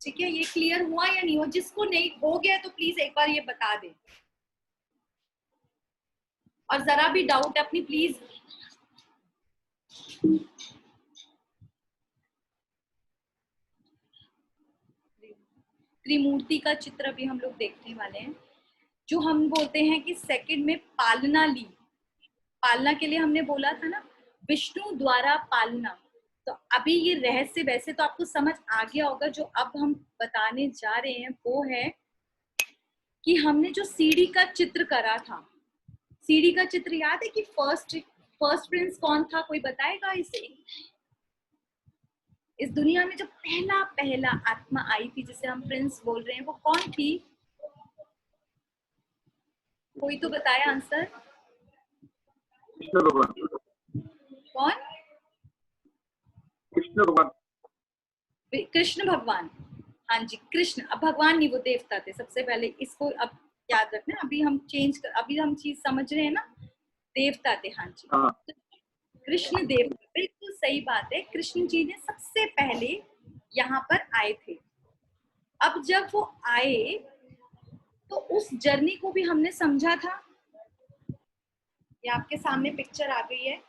ठीक है, ये क्लियर हुआ या नहीं हुआ? जिसको नहीं हो गया तो प्लीज एक बार ये बता दे। और जरा भी डाउट है अपनी प्लीज त्रिमूर्ति का चित्र अभी हम लोग देखने वाले हैं, जो हम बोलते हैं कि सेकंड में पालना ली। पालना के लिए हमने बोला था ना विष्णु द्वारा पालना। तो अभी ये रहस्य वैसे तो आपको समझ आ गया होगा। जो अब हम बताने जा रहे हैं वो है कि हमने जो सीढ़ी का चित्र करा था, सीढ़ी का चित्र याद है कि फर्स्ट प्रिंस कौन था? कोई बताएगा इसे? इस दुनिया में जो पहला आत्मा आई थी जिसे हम प्रिंस बोल रहे हैं, वो कौन थी? कोई तो बताया आंसर। कृष्ण भगवान। कौन? कृष्ण भगवान। कृष्ण भगवान, हाँ जी कृष्ण। अब भगवान नहीं, वो देवता थे सबसे पहले। इसको अब याद रखना, अभी हम अभी हम चीज समझ रहे हैं ना, देवता थे। हाँ जी, कृष्ण देवता, बिल्कुल सही बात है। कृष्ण जी ने सबसे पहले यहाँ पर आए थे। अब जब वो आए तो उस जर्नी को भी हमने समझा था। ये आपके सामने पिक्चर आ गई है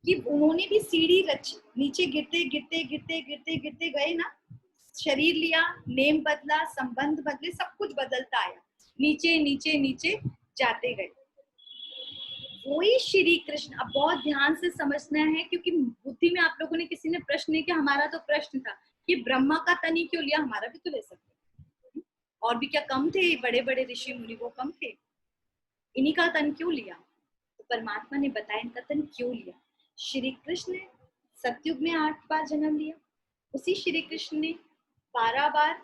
कि उन्होंने भी सीढ़ी रची, नीचे गिरते गिरते गिरते गिरते गिरते गए ना, शरीर लिया, नेम बदला, संबंध बदले, सब कुछ बदलता आया, नीचे नीचे नीचे जाते गए। वही श्री कृष्ण, अब बहुत ध्यान से समझना है क्योंकि बुद्धि में आप लोगों ने किसी ने प्रश्न नहीं किया, हमारा तो प्रश्न था कि ब्रह्मा का तन ही क्यों लिया, हमारा भी तो ले सकते, और भी क्या कम थे, बड़े बड़े ऋषि मुनि वो कम थे, इन्हीं का तन क्यों लिया? तो परमात्मा ने बताया इनका तन क्यों लिया। श्री कृष्ण ने सतयुग में 8 बार जन्म लिया, उसी श्री कृष्ण ने 12 बार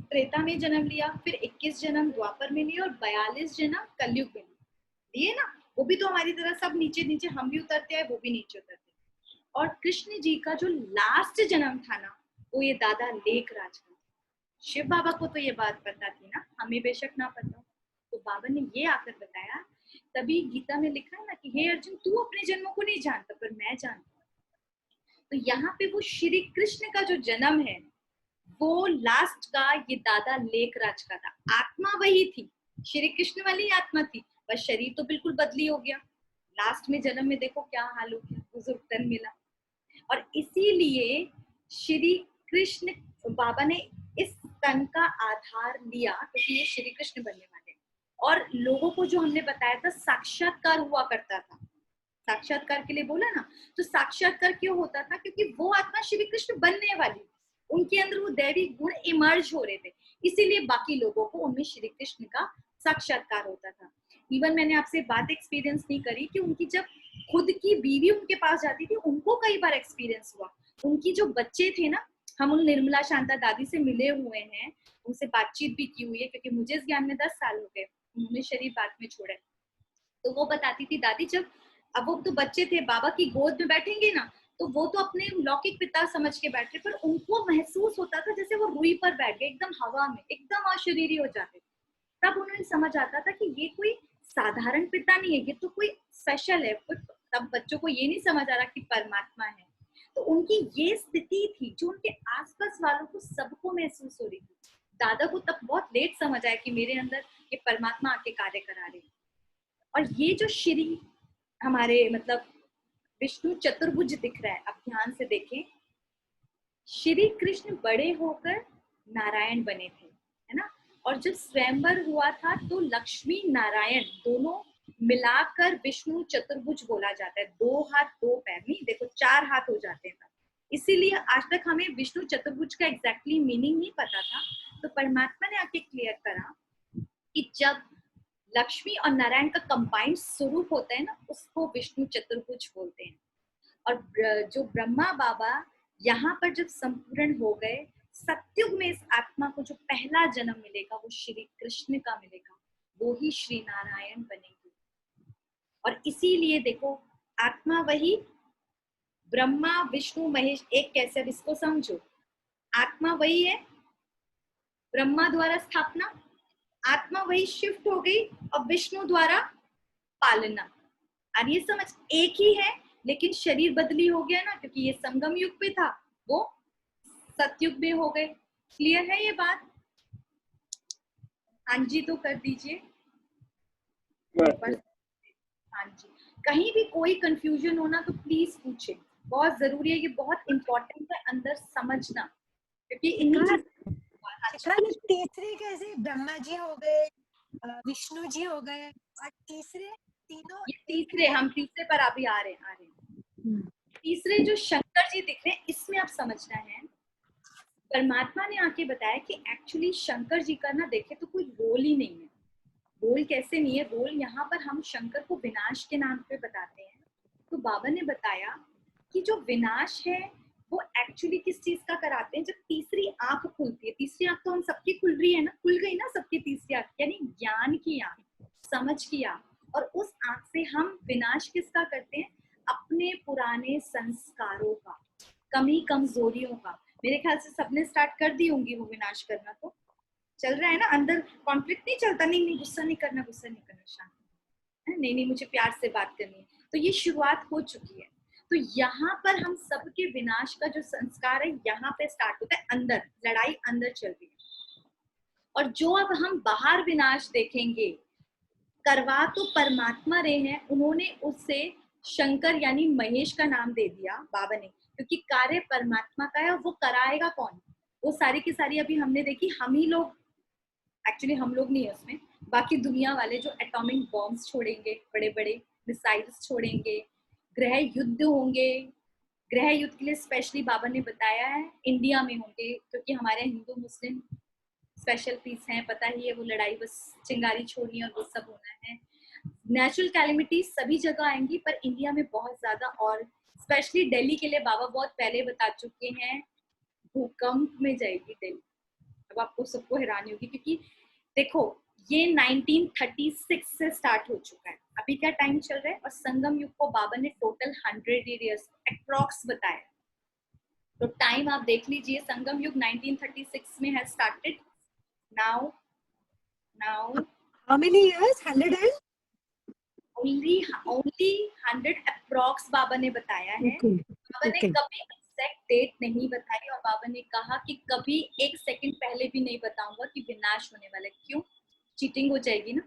त्रेता में जन्म लिया, फिर 21 जन्म द्वापर में लिए और 42 जन्म कलयुग में लिए ना। वो भी तो हमारी तरह सब नीचे नीचे, हम भी उतरते हैं, वो भी नीचे उतरते हैं। और कृष्ण जी का जो लास्ट जन्म था ना, वो ये दादा लेखराज का। शिव बाबा को तो ये बात पता थी ना, हमें बेशक ना पता हो, तो बाबा ने ये आकर बताया। तभी गीता में लिखा है ना कि हे अर्जुन, तू अपने जन्मों को नहीं जानता पर मैं जानता हूँ। तो यहाँ पे वो श्री कृष्ण का जो जन्म है वो लास्ट का ये दादा लेखराज का था। आत्मा वही थी, श्री कृष्ण वाली आत्मा थी, बस शरीर तो बिल्कुल बदली हो गया। लास्ट में जन्म में देखो क्या हाल हो गया, बुजुर्ग तन मिला। और इसीलिए श्री कृष्ण बाबा ने इस तन का आधार लिया क्योंकि ये श्री कृष्ण बनने वाले। और लोगों को जो हमने बताया था साक्षात्कार हुआ करता था, साक्षात्कार के लिए बोला ना, तो साक्षात्कार क्यों होता था? क्योंकि वो आत्मा श्री कृष्ण बनने वाली, उनके अंदर वो दैवी गुण इमर्ज हो रहे थे, इसीलिए बाकी लोगों को उनमें श्री कृष्ण का साक्षात्कार होता था। इवन मैंने आपसे बात एक्सपीरियंस नहीं करी कि उनकी जब खुद की बीवी उनके पास जाती थी, उनको कई बार एक्सपीरियंस हुआ। उनकी जो बच्चे थे ना, हम उन निर्मला शांता दादी से मिले हुए हैं, उनसे बातचीत भी की हुई है क्योंकि मुझे इस ज्ञान में 10 साल हो गए, उन्होंने शरीर बाद में छोड़ा। तो वो बताती थी दादी, जब अब वो तो बच्चे थे, बाबा की गोद में बैठेंगे ना, तो वो तो अपने लौकिक पिता समझ के बैठ रहे, पर उनको महसूस होता था जैसे वो रुई पर बैठ गए, एकदम हवा में, एकदम अशरीरी हो जाते। तब उन्हें समझ आता था कि ये कोई साधारण पिता नहीं है, ये तो कोई स्पेशल है। तब बच्चों को ये नहीं समझ आ रहा कि परमात्मा है। तो उनकी ये स्थिति थी जो उनके आसपास वालों को सबको महसूस हो रही थी। दादा को तब बहुत लेट समझ आया कि मेरे अंदर ये परमात्मा आके कार्य करा रहे हैं। और ये जो श्री हमारे मतलब विष्णु चतुर्भुज दिख रहा है, अब ध्यान से देखें, श्री कृष्ण बड़े होकर नारायण बने थे, है ना। और जब स्वयंवर हुआ था तो लक्ष्मी नारायण दोनों मिलाकर विष्णु चतुर्भुज बोला जाता है। 2 हाथ 2 पैर नहीं, देखो 4 हाथ हो जाते हैं। इसीलिए आज तक हमें विष्णु चतुर्भुज का एग्जैक्टली मीनिंग नहीं पता था। तो परमात्मा ने आके क्लियर करा कि जब लक्ष्मी और नारायण का कंबाइंड स्वरूप होता है ना, उसको विष्णु चतुर्भुज बोलते हैं। और जो ब्रह्मा बाबा यहाँ पर जब संपूर्ण हो गए, सतयुग में इस आत्मा को जो पहला जन्म मिलेगा वो श्री कृष्ण का मिलेगा, वो ही श्री नारायण बनेगी। और इसीलिए देखो, आत्मा वही, ब्रह्मा विष्णु महेश एक कैसे, अब इसको समझो, आत्मा वही है, ब्रह्मा द्वारा स्थापना, आत्मा वही शिफ्ट हो गई और विष्णु द्वारा पालना। और ये समझ एक ही है, लेकिन शरीर बदली हो गया ना, क्योंकि ये संगम युग पे था, वो सतयुग में हो गए। क्लियर है ये बात? हाँ जी, तो कर दीजिए। हाँ जी, कहीं भी कोई कंफ्यूजन हो ना तो प्लीज पूछे, बहुत जरूरी है, ये बहुत इंपॉर्टेंट है अंदर समझना, क्योंकि इन्हीं ये तीसरे कैसे ब्रह्मा जी हो गए, विष्णु जी हो गए, और तीसरे तीनों, ये तीसरे, हम तीसरे पर अभी आ रहे हैं। तीसरे जो शंकर जी दिख रहे हैं, इसमें आप समझना है, परमात्मा ने आके बताया कि एक्चुअली शंकर जी का ना देखे तो कोई रोल ही नहीं है। रोल कैसे नहीं है? रोल यहाँ पर हम शंकर को विनाश के नाम पे बताते हैं। तो बाबा ने बताया कि जो विनाश है वो एक्चुअली किस चीज का कराते हैं? जब तीसरी आंख खुलती है, तीसरी आंख तो हम सबकी खुल रही है ना, खुल गई ना सबकी तीसरी आंख, यानी ज्ञान की आंख, समझ की आंख। और उस आंख से हम विनाश किसका करते हैं? अपने पुराने संस्कारों का, कमी कमजोरियों का। मेरे ख्याल से सबने स्टार्ट कर दी होंगी वो विनाश करना, तो चल रहा है ना, अंदर कॉन्फ्लिक्ट नहीं चलता, नहीं गुस्सा नहीं करना, गुस्सा नहीं करना, शांत, नहीं मुझे प्यार से बात करनी है। तो ये शुरुआत हो चुकी है। तो यहाँ पर हम सबके विनाश का जो संस्कार है यहाँ पे स्टार्ट होता है, अंदर लड़ाई अंदर चल रही है। और जो अब हम बाहर विनाश देखेंगे, करवा तो परमात्मा रहे हैं, उन्होंने उससे शंकर यानी महेश का नाम दे दिया बाबा ने, क्योंकि कार्य परमात्मा का है और वो कराएगा कौन? वो सारी की सारी अभी हमने देखी, हम ही लोग, एक्चुअली हम लोग नहीं है उसमें, बाकी दुनिया वाले जो एटॉमिक बॉम्ब्स छोड़ेंगे, बड़े बड़े मिसाइल्स छोड़ेंगे, ग्रह युद्ध होंगे। ग्रह युद्ध के लिए स्पेशली बाबा ने बताया है इंडिया में होंगे, क्योंकि हमारे हिंदू मुस्लिम स्पेशल पीस हैं, पता ही है, वो लड़ाई बस चिंगारी छोड़नी और वो सब होना है। नेचुरल कैलेमिटीज सभी जगह आएंगी, पर इंडिया में बहुत ज्यादा, और स्पेशली दिल्ली के लिए बाबा बहुत पहले बता चुके हैं, भूकंप में जाएगी दिल्ली। अब आपको सबको हैरानी होगी, क्योंकि देखो ये 1936 से स्टार्ट हो चुका है, अभी क्या टाइम चल रहा है, और संगम युग को बाबा ने टोटल 100 ईयर्स अप्रॉक्स बताया। तो टाइम आप देख लीजिए, संगम युग 1936 में है started. Now How many years? 100 and? only 100 approx बाबा ने बताया है। Okay. बाबा ने Okay. कभी एग्जैक्ट डेट नहीं बताई, और बाबा ने कहा कि कभी एक सेकंड पहले भी नहीं बताऊंगा कि विनाश होने वाला है। क्यों? चीटिंग हो जाएगी ना,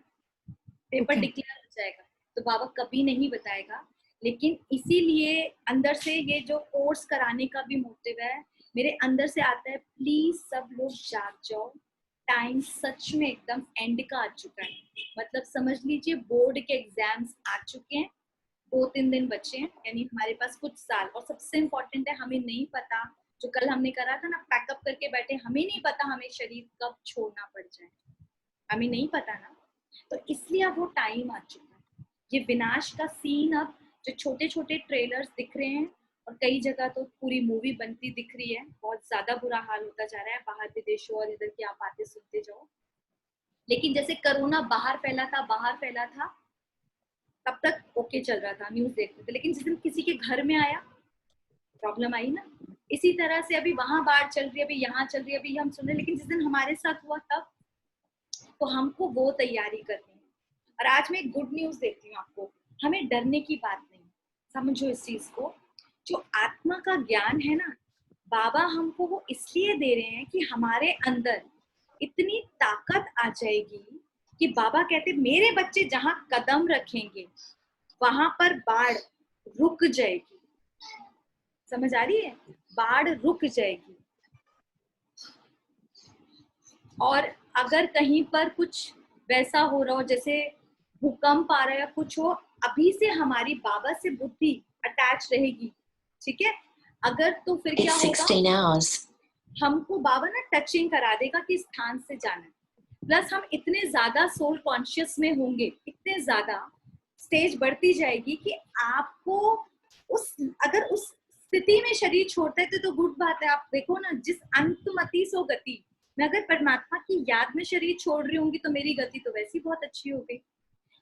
पेपर Okay. डिक्लेयर हो जाएगा, तो बाबा कभी नहीं बताएगा। लेकिन इसीलिए अंदर से ये जो कोर्स कराने का भी मोटिव है, मेरे अंदर से आता है, प्लीज सब लोग जाग जाओ, टाइम सच में एकदम एंड का आ चुका है। मतलब समझ लीजिए बोर्ड के एग्जाम्स आ चुके हैं, 2-3 दिन बचे हैं, यानी हमारे पास कुछ साल। और सबसे इम्पोर्टेंट है, हमें नहीं पता, जो कल हमने करा था ना, पैकअप करके बैठे, हमें नहीं पता हमें शरीर कब छोड़ना पड़ जाए, हमें नहीं पता ना। तो इसलिए अब वो टाइम आ चुका है। ये विनाश का सीन, अब जो छोटे छोटे ट्रेलर्स दिख रहे हैं, और कई जगह तो पूरी मूवी बनती दिख रही है, बहुत ज्यादा बुरा हाल होता जा रहा है बाहर विदेशों और इधर की आप बातें सुनते जाओ। लेकिन जैसे कोरोना बाहर फैला था, तब तक ओके चल रहा था, न्यूज देखते थे। लेकिन जिस दिन किसी के घर में आया, प्रॉब्लम आई ना। इसी तरह से अभी वहां बाढ़ चल रही है, अभी यहाँ चल रही है, अभी हम सुन रहे, लेकिन जिस दिन हमारे साथ हुआ तब, तो हमको वो तैयारी करनी है। और आज मैं एक गुड न्यूज देती हूँ आपको, हमें डरने की बात नहीं, समझो इस चीज को। जो आत्मा का ज्ञान है ना, बाबा हमको वो इसलिए दे रहे हैं कि हमारे अंदर इतनी ताकत आ जाएगी कि बाबा कहते मेरे बच्चे जहां कदम रखेंगे वहां पर बाढ़ रुक जाएगी। समझ आ रही है? बाढ़ रुक जाएगी। और अगर कहीं पर कुछ वैसा हो रहा हो, जैसे भूकंप आ रहा है या कुछ हो, अभी से हमारी बाबा से बुद्धि अटैच रहेगी, ठीक है? अगर तो फिर क्या होगा, हमको बाबा ना टचिंग करा देगा कि स्थान से जाना है। प्लस हम इतने ज्यादा सोल कॉन्शियस में होंगे, इतने ज्यादा स्टेज बढ़ती जाएगी कि आपको अगर उस स्थिति में शरीर छोड़ता है तो गुड बात है। आप देखो ना, जिस अंतमति सो गति, मैं अगर परमात्मा की याद में शरीर छोड़ रही होंगी तो मेरी गति तो वैसी बहुत अच्छी हो गई।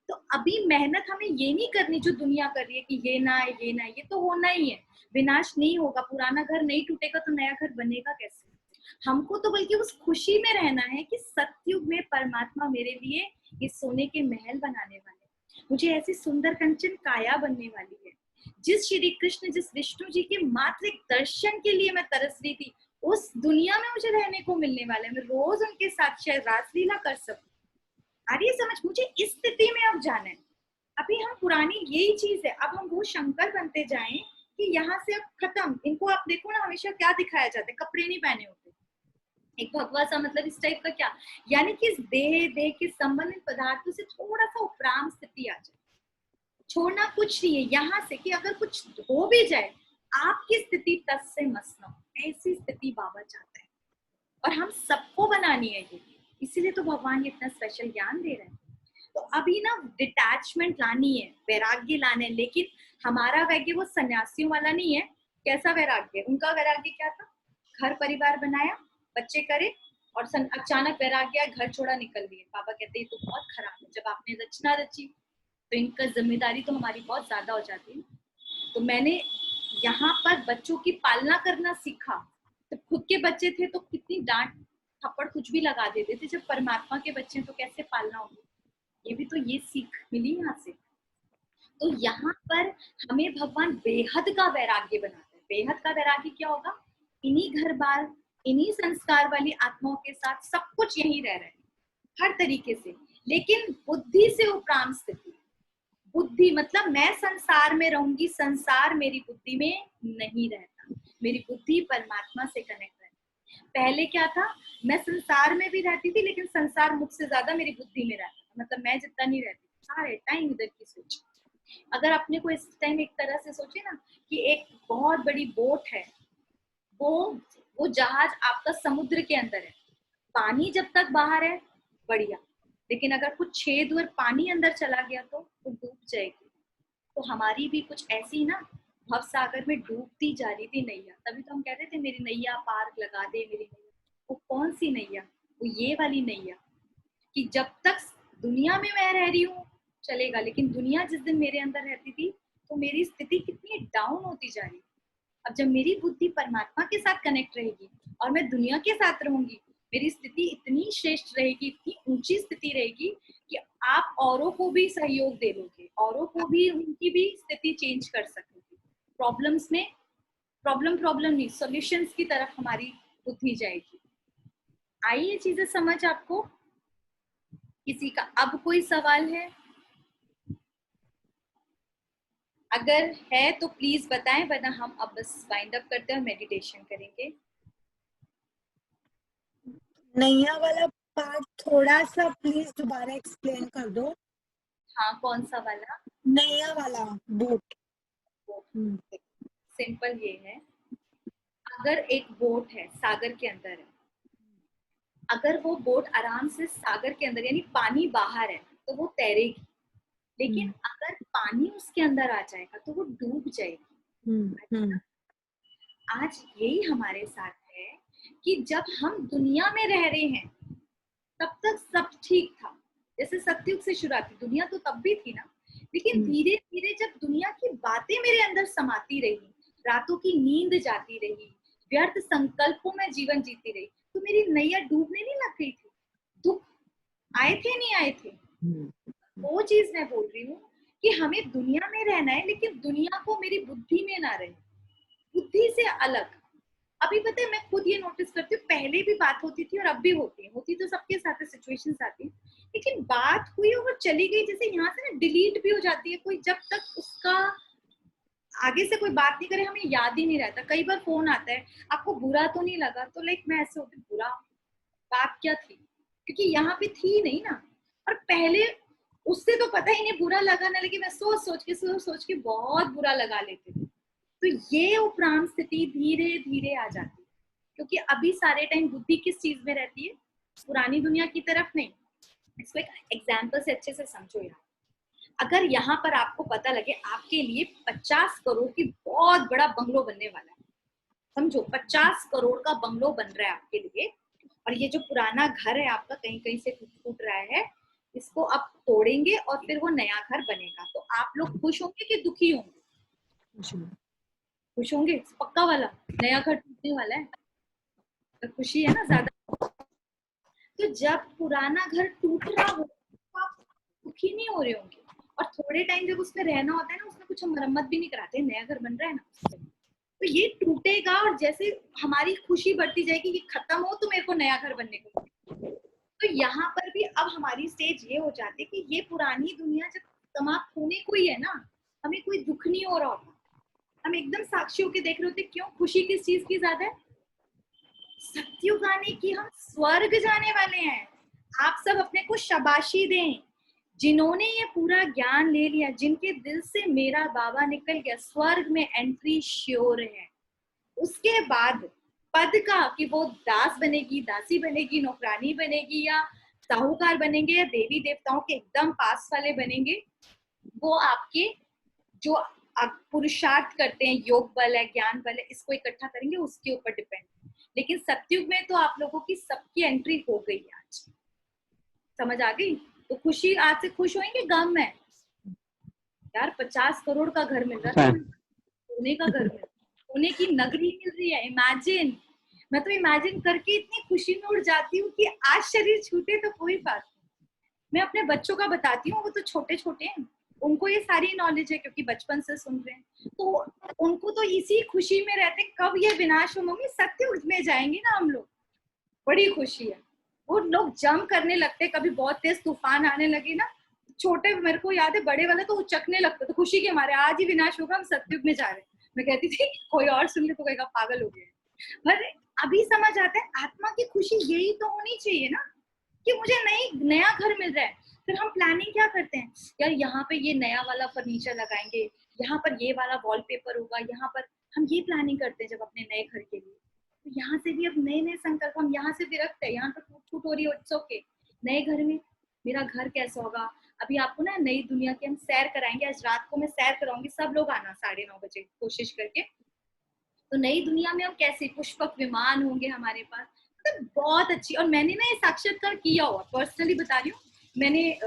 तो अभी मेहनत हमें ये नहीं करनी जो दुनिया कर रही है कि ये ना है, ये ना है, ये तो होना ही है। विनाश नहीं होगा, पुराना घर नहीं टूटेगा तो नया घर बनेगा कैसे? हमको तो बल्कि उस खुशी में रहना है कि सतयुग में परमात्मा मेरे लिए ये सोने के महल बनाने वाले, मुझे ऐसी सुंदर कंचन काया बनने वाली है। जिस श्री कृष्ण, जिस विष्णु जी के मात्र एक दर्शन के लिए मैं तरस रही थी, उस दुनिया में मुझे रहने को मिलने वाला है। मैं रोज उनके साथ शायद रासलीला कर सकूं। आ रही है समझ? मुझे इस स्थिति में अब जाना है। अभी हम पुरानी यही चीज है, अब हम वो शंकर बनते जाएं कि यहाँ से अब खत्म। इनको आप देखो ना, हमेशा क्या दिखाया जाता है, कपड़े नहीं पहने होते, एक भगवा सा, मतलब इस टाइप का। क्या यानी कि इस देह के संबंधित पदार्थों से थोड़ा सा उपराम स्थिति आ जाए। छोड़ना कुछ नहीं है यहाँ से, कि अगर कुछ हो भी जाए आपकी स्थिति तस से मस न हो, ऐसी स्थिति बाबा चाहता है। और हम सबको बनानी है ये, इसीलिए तो भगवान ये इतना स्पेशल ज्ञान दे रहे हैं। तो अभी ना डिटैचमेंट लानी है, वैराग्य लाना है। लेकिन हमारा वैराग्य वो सन्यासियों वाला नहीं है। कैसा वैराग्य? उनका वैराग्य क्या था? घर परिवार बनाया, बच्चे करे, और अचानक वैराग्य, घर छोड़ा, निकल लिए। पापा कहते हैं तो बहुत खराब है। जब आपने रचना रची तो इनका जिम्मेदारी तो हमारी बहुत ज्यादा हो जाती है। तो मैंने यहाँ पर बच्चों की पालना करना सीखा। तो खुद के बच्चे थे तो कितनी डांट थप्पड़ कुछ भी लगा देते थे, जब परमात्मा के बच्चे तो कैसे पालना होगी, ये भी तो ये सीख मिली यहाँ से। तो यहाँ पर हमें भगवान बेहद का वैराग्य बनाते हैं। बेहद का वैराग्य क्या होगा? इन्हीं घर बार, इन्हीं संस्कार वाली आत्माओं के साथ सब कुछ यहीं रह रहे हैं हर तरीके से, लेकिन बुद्धि से उपराम स्थिति। बुद्धि मतलब मैं संसार में रहूंगी, संसार मेरी बुद्धि में नहीं रहता, मेरी बुद्धि परमात्मा से कनेक्ट रहती। पहले क्या था, मैं संसार में भी रहती थी लेकिन संसार मुझसे ज्यादा मेरी बुद्धि में रहता था। मतलब मैं जितना नहीं रहती, सारे टाइम इधर की सोच। अगर अपने को इस टाइम एक तरह से सोचे ना कि एक बहुत बड़ी बोट है, वो जहाज आपका समुद्र के अंदर है, पानी जब तक बाहर है बढ़िया, लेकिन अगर कुछ छेद और पानी अंदर चला गया तो वो डूब जाएगी। तो हमारी भी कुछ ऐसी ना भव सागर में डूबती जा रही थी नैया। तभी तो हम कहते थे मेरी नैया पार लगा दे मेरी नैया। वो कौन सी नैया? वो ये वाली नैया कि जब तक दुनिया में मैं रह रही हूँ चलेगा, लेकिन दुनिया जिस दिन मेरे अंदर रहती थी तो मेरी स्थिति कितनी डाउन होती जा रही। अब जब मेरी बुद्धि परमात्मा के साथ कनेक्ट रहेगी और मैं दुनिया के साथ रहूंगी, मेरी स्थिति इतनी श्रेष्ठ रहेगी, इतनी ऊंची स्थिति रहेगी कि आप औरों को भी सहयोग दे दोगे, औरों को भी उनकी भी स्थिति चेंज कर सकोगे। प्रॉब्लम्स में प्रॉब्लम नहीं, सॉल्यूशंस की तरफ हमारी बुद्धि जाएगी। आई ये चीजें समझ आपको? किसी का अब कोई सवाल है? अगर है तो प्लीज बताएं, वरना हम अब बस वाइंड अप करते हैं और मेडिटेशन करेंगे। नैया वाला पार्ट थोड़ा सा प्लीज दोबारा एक्सप्लेन कर दो। हाँ, कौन सा वाला? नैया वाला बोट। सिंपल ये है, अगर एक बोट है सागर के अंदर है, अगर वो बोट आराम से सागर के अंदर यानी पानी बाहर है तो वो तैरेगी, लेकिन अगर पानी उसके अंदर आ जाएगा तो वो डूब जाएगी। आज यही हमारे साथ है कि जब हम दुनिया में रह रहे हैं तब तक सब ठीक था, जैसे सतयुग से शुरुआती दुनिया तो तब भी थी ना, लेकिन धीरे धीरे जब दुनिया की बातें मेरे अंदर समाती रही, रातों की नींद जाती रही, व्यर्थ संकल्पों में जीवन जीती रही, तो मेरी नैया डूबने नहीं लग गई थी। दुख आए थे नहीं आए थे, वो चीज मैं बोल रही हूँ कि हमें दुनिया में रहना है, लेकिन दुनिया को मेरी बुद्धि में ना रहे, बुद्धि से अलग। अभी पता है मैं खुद ये नोटिस करती हूँ, पहले भी बात होती थी और अब भी होती तो सबके साथ सिचुएशंस आती है, लेकिन बात हुई और चली गई, जैसे यहाँ से ना डिलीट भी हो जाती है कोई, जब तक उसका आगे से कोई बात नहीं करे हमें याद ही नहीं रहता। कई बार फोन आता है, आपको बुरा तो नहीं लगा? तो लाइक मैं ऐसे होती, बुरा बात क्या थी, क्योंकि यहाँ पे थी नहीं ना। और पहले उससे तो पता ही नहीं बुरा लगा ना, लेकिन मैं सोच के बहुत बुरा लगा लेती थी। तो ये उपराम स्थिति धीरे धीरे आ जाती है, क्योंकि अभी सारे टाइम बुद्धि किस चीज में रहती है? पुरानी दुनिया की तरफ नहीं। इसको एक एग्जाम्पल से अच्छे से समझो यार। अगर यहाँ पर आपको पता लगे आपके लिए 50 करोड़ की बहुत बड़ा बंगलो बनने वाला है, समझो 50 करोड़ का बंगलो बन रहा है आपके लिए, और ये जो पुराना घर है आपका कहीं कहीं से टूट रहा है, इसको आप तोड़ेंगे और फिर वो नया घर बनेगा, तो आप लोग खुश होंगे कि दुखी होंगे? खुश होंगे, पक्का वाला नया घर टूटने वाला है तो खुशी है ना ज्यादा। तो जब पुराना घर टूट रहा हो तो आप दुखी नहीं हो रहे होंगे, और थोड़े टाइम जब उसमें रहना होता है ना, उसमें कुछ हम मरम्मत भी नहीं कराते, नया घर बन रहा है ना, तो ये टूटेगा और जैसे हमारी खुशी बढ़ती जाएगी कि खत्म हो तो मेरे को नया घर बनने को। तो यहाँ पर भी अब हमारी स्टेज ये हो जाती है कि ये पुरानी दुनिया जब समाप्त होने को ही है ना, हमें कोई दुख नहीं हो रहा होता, हम एकदम साक्षी होके देख रहे होते। क्यों? खुशी किस चीज की ज्यादा है? सत्युग आने की, हम स्वर्ग जाने वाले हैं। आप सब अपने को शाबाशी दें जिन्होंने ये पूरा ज्ञान ले लिया, जिनके दिल से मेरा बाबा निकल गया, स्वर्ग में एंट्री श्योर है। उसके बाद पद का कि वो दास बनेगी, दासी बनेगी, नौकरानी बनेगी, या साहूकार बनेंगे, या देवी देवताओं के एकदम पास वाले बनेंगे, वो आपके जो आप पुरुषार्थ करते हैं, योग बल है, ज्ञान बल है, इसको इकट्ठा करेंगे, उसके ऊपर डिपेंड। लेकिन सतयुग में तो आप लोगों की सबकी एंट्री हो गई आज, समझ आ गई? तो खुशी, आज से खुश होंगे गम है यार? 50 करोड़ का घर मिल रहा है, सोने का घर मिल रहा है, सोने की नगरी मिल रही है। इमेजिन, मैं तो इमेजिन करके इतनी खुशी में उड़ जाती हूँ कि आज शरीर छूटे तो कोई बात नहीं। मैं अपने बच्चों का बताती हूँ, वो तो छोटे छोटे हैं, उनको ये सारी नॉलेज है क्योंकि बचपन से सुन रहे हैं, तो उनको तो इसी खुशी में रहते, कब ये विनाश हो मम्मी, सत्युग में जाएंगे ना हम लोग, बड़ी खुशी है। वो लोग जंप करने लगते, कभी बहुत तेज तूफान आने लगे ना, छोटे मेरे को याद है बड़े वाले तो उचकने लगते, तो खुशी के हमारे आज ही विनाश होगा, हम सतयुग में जा रहे हैं। मैं कहती थी कोई और सुन ले तो कहेगा पागल हो गया, पर अभी समझ आता है आत्मा की खुशी यही तो होनी चाहिए ना, कि मुझे नया घर मिल रहा है। फिर हम प्लानिंग क्या करते हैं, यार यहाँ पे ये नया वाला फर्नीचर लगाएंगे, यहाँ पर ये वाला वॉलपेपर होगा, यहाँ पर हम ये प्लानिंग करते हैं जब अपने नए घर के लिए। तो यहाँ से भी अब नए नए संकल्प हम यहाँ से भी रखते हैं, यहाँ तो टूट फूट हो रही है, इट्स ओके। नए घर में मेरा घर कैसा होगा, अभी आपको ना नई दुनिया की हम सैर कराएंगे, आज रात को मैं सैर कराऊंगी, सब लोग आना 9:30 बजे कोशिश करके। तो नई दुनिया में हम कैसे, पुष्पक विमान होंगे हमारे पास, मतलब बहुत अच्छी। और मैंने ना ये साक्षात्कार किया हुआ, पर्सनली बता रही हूँ, मैंने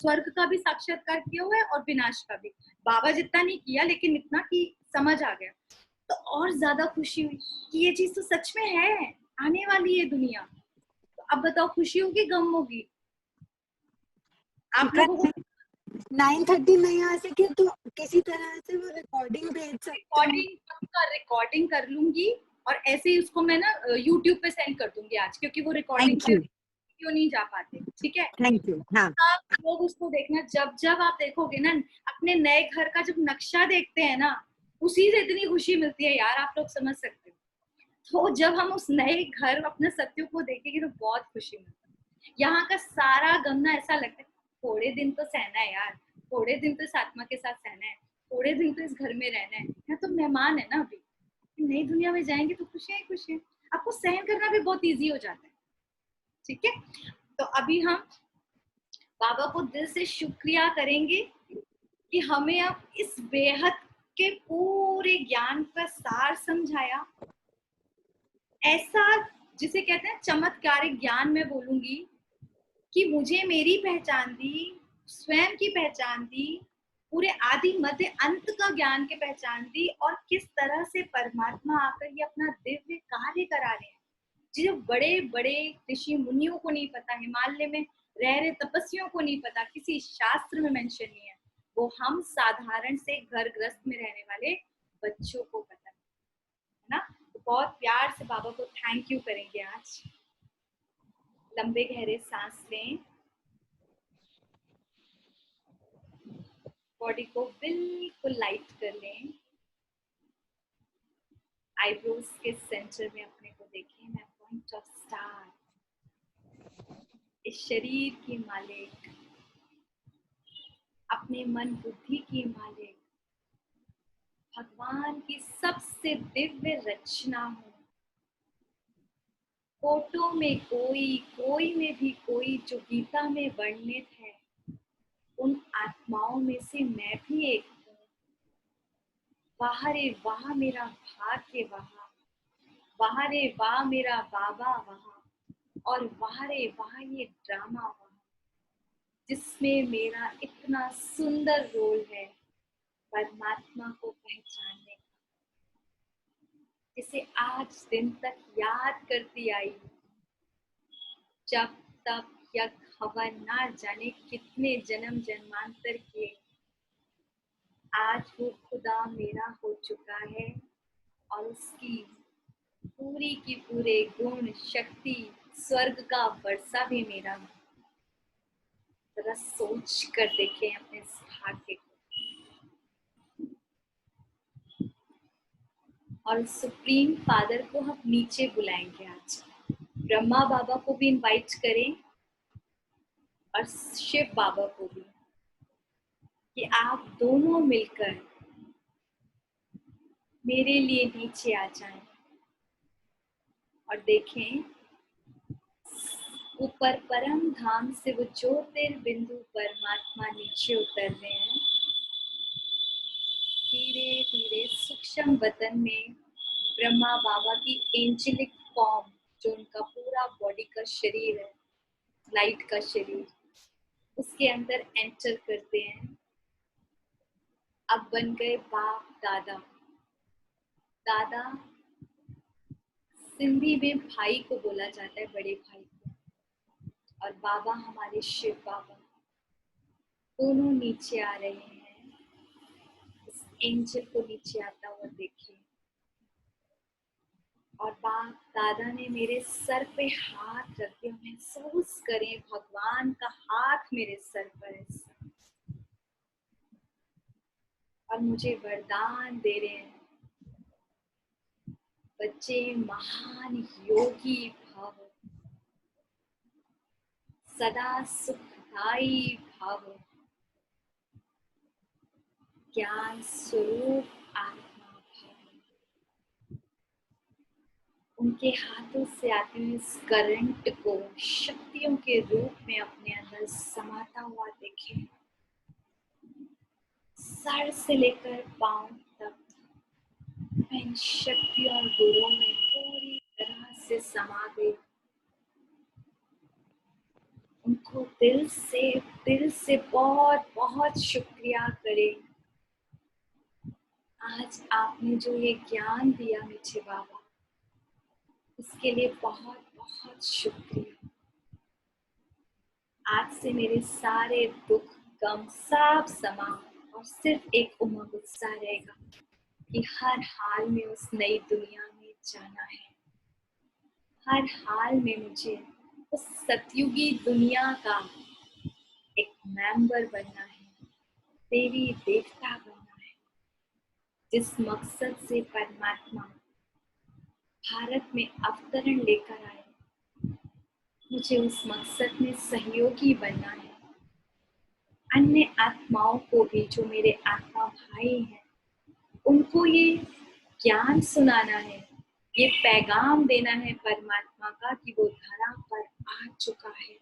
स्वर्ग का भी साक्षात्कार किया हुआ है और विनाश का भी। बाबा जितना नहीं किया, लेकिन इतना कि समझ आ गया। तो और ज्यादा खुशी हुई कि ये चीज तो सच में है, आने वाली है दुनिया। तो अब बताओ, खुशी होगी गम होगी? आप लोगों को 9:30 नहीं आ सके तो किसी तरह से वो रिकॉर्डिंग भेज सकते हैं। रिकॉर्डिंग कर लूंगी और ऐसे ही उसको मैं ना यूट्यूब पे सेंड कर दूंगी आज, क्योंकि वो रिकॉर्डिंग थैंक यू, क्यों नहीं जा पाते, ठीक है? Thank you. हाँ, आप लोग उसको देखना, जब जब आप देखोगे ना अपने नए घर का जब नक्शा देखते हैं ना, उसी से इतनी खुशी मिलती है यार, आप लोग समझ सकते हो। तो जब हम उस नए घर अपने सत्यों को देखेंगे तो बहुत खुशी मिलती है। यहाँ का सारा गम ना ऐसा लगता है, थोड़े दिन तो सहना है यार, थोड़े दिन तो इस आत्मा के साथ सहना है, थोड़े दिन तो इस घर में रहना है, यहाँ तो मेहमान है ना। अभी नई दुनिया में जाएंगे तो खुशियां ही खुशियां, आपको सहन करना भी बहुत इजी हो जाता है, ठीक है? तो अभी हम बाबा को दिल से शुक्रिया करेंगे कि हमें अब इस बेहद के पूरे ज्ञान का सार समझाया। ऐसा जिसे कहते हैं चमत्कारिक ज्ञान में बोलूंगी कि मुझे मेरी पहचान दी, स्वयं की पहचान दी, पूरे आदि मध्य अंत का ज्ञान की पहचान दी, और किस तरह से परमात्मा आकर ये अपना दिव्य कार्य करा रहे हैं, जो बड़े बड़े ऋषि मुनियों को नहीं पता, हिमालय में रह रहे तपस्वियों को नहीं पता, किसी शास्त्र में मेंशन नहीं है, वो हम साधारण से घर गृहस्थ में रहने वाले बच्चों को पता है ना। तो बहुत प्यार से बाबा को थैंक यू करेंगे आज। लंबे गहरे सांस लें, बॉडी को बिल्कुल लाइट कर लें, आईब्रोज के सेंटर में अपने को देखें, मैं पॉइंट ऑफ स्टार, इस शरीर की मालिक, अपने मन बुद्धि की मालिक, भगवान की सबसे दिव्य रचना हूँ। कोटों में कोई, कोई में भी कोई, जो गीता में वर्णित है, उन आत्माओं में से मैं भी एक हूँ। वाह रे वाह मेरा भाग्य वहाँ, वाह रे वाह मेरा बाबा वहाँ, और वाह रे वाह ये ड्रामा वहाँ, जिसमें मेरा इतना सुंदर रोल है परमात्मा को पहचानने का, जिसे आज दिन तक याद करती आई, जब तब यज्ञ हवन ना जाने कितने जन्म जन्मांतर किए, आज वो खुदा मेरा हो चुका है, और उसकी पूरी की पूरे गुण शक्ति स्वर्ग का वर्षा भी मेरा। जरा सोच कर देखें अपने इस भाग्य को, और सुप्रीम फादर को हम नीचे बुलाएंगे आज। ब्रह्मा बाबा को भी इनवाइट करें और शिव बाबा को भी, कि आप दोनों मिलकर मेरे लिए नीचे आ जाएं और देखें ऊपर परम धाम से वो ज्योतिर्बिंदु परमात्मा नीचे उतर रहे हैं। धीरे धीरे सूक्ष्म वतन में ब्रह्मा बाबा की एंजेलिक फॉर्म, जो उनका पूरा बॉडी का शरीर है, लाइट का शरीर, उसके अंदर एंटर करते हैं। अब बन गए बाप दादा। दादा सिंधी में भाई को बोला जाता है, बड़े भाई को, और बाबा हमारे शिव बाबा दोनों नीचे आ रहे हैं। इस एंजल को नीचे आता हुआ देखिए, और बाप दादा ने मेरे सर पे हाथ रख दिया, महसूस करें भगवान का हाथ मेरे सर पर है, और मुझे वरदान दे रहे हैं, बच्चे महान योगी भव, सदा सुख स्थायी भाव ज्ञान स्वरूप आत्मा भाव उनके हाथों से आते हुए इस करंट को शक्तियों के रूप में अपने अंदर समाता हुआ देखें। सर से लेकर पांव तक इन शक्तियों और गुणों में पूरी तरह से समा गए। उनको दिल से बहुत बहुत शुक्रिया करें। आज आपने जो ये ज्ञान दिया मुझे बाबा, उसके लिए बहुत बहुत शुक्रिया। आज से मेरे सारे दुख गम सब समा और सिर्फ एक उमंग उत्साह रहेगा कि हर हाल में उस नई दुनिया में जाना है। हर हाल में मुझे उस सतयुगी दुनिया का एक मेंबर बनना है, देवी देवता बनना है। जिस मकसद से परमात्मा भारत में अवतरण लेकर आए, मुझे उस मकसद में सहयोगी बनना है। अन्य आत्माओं को भी, जो मेरे आत्मा भाई हैं, उनको ये ज्ञान सुनाना है, ये पैगाम देना है परमात्मा का कि वो धरा पर आ चुका है,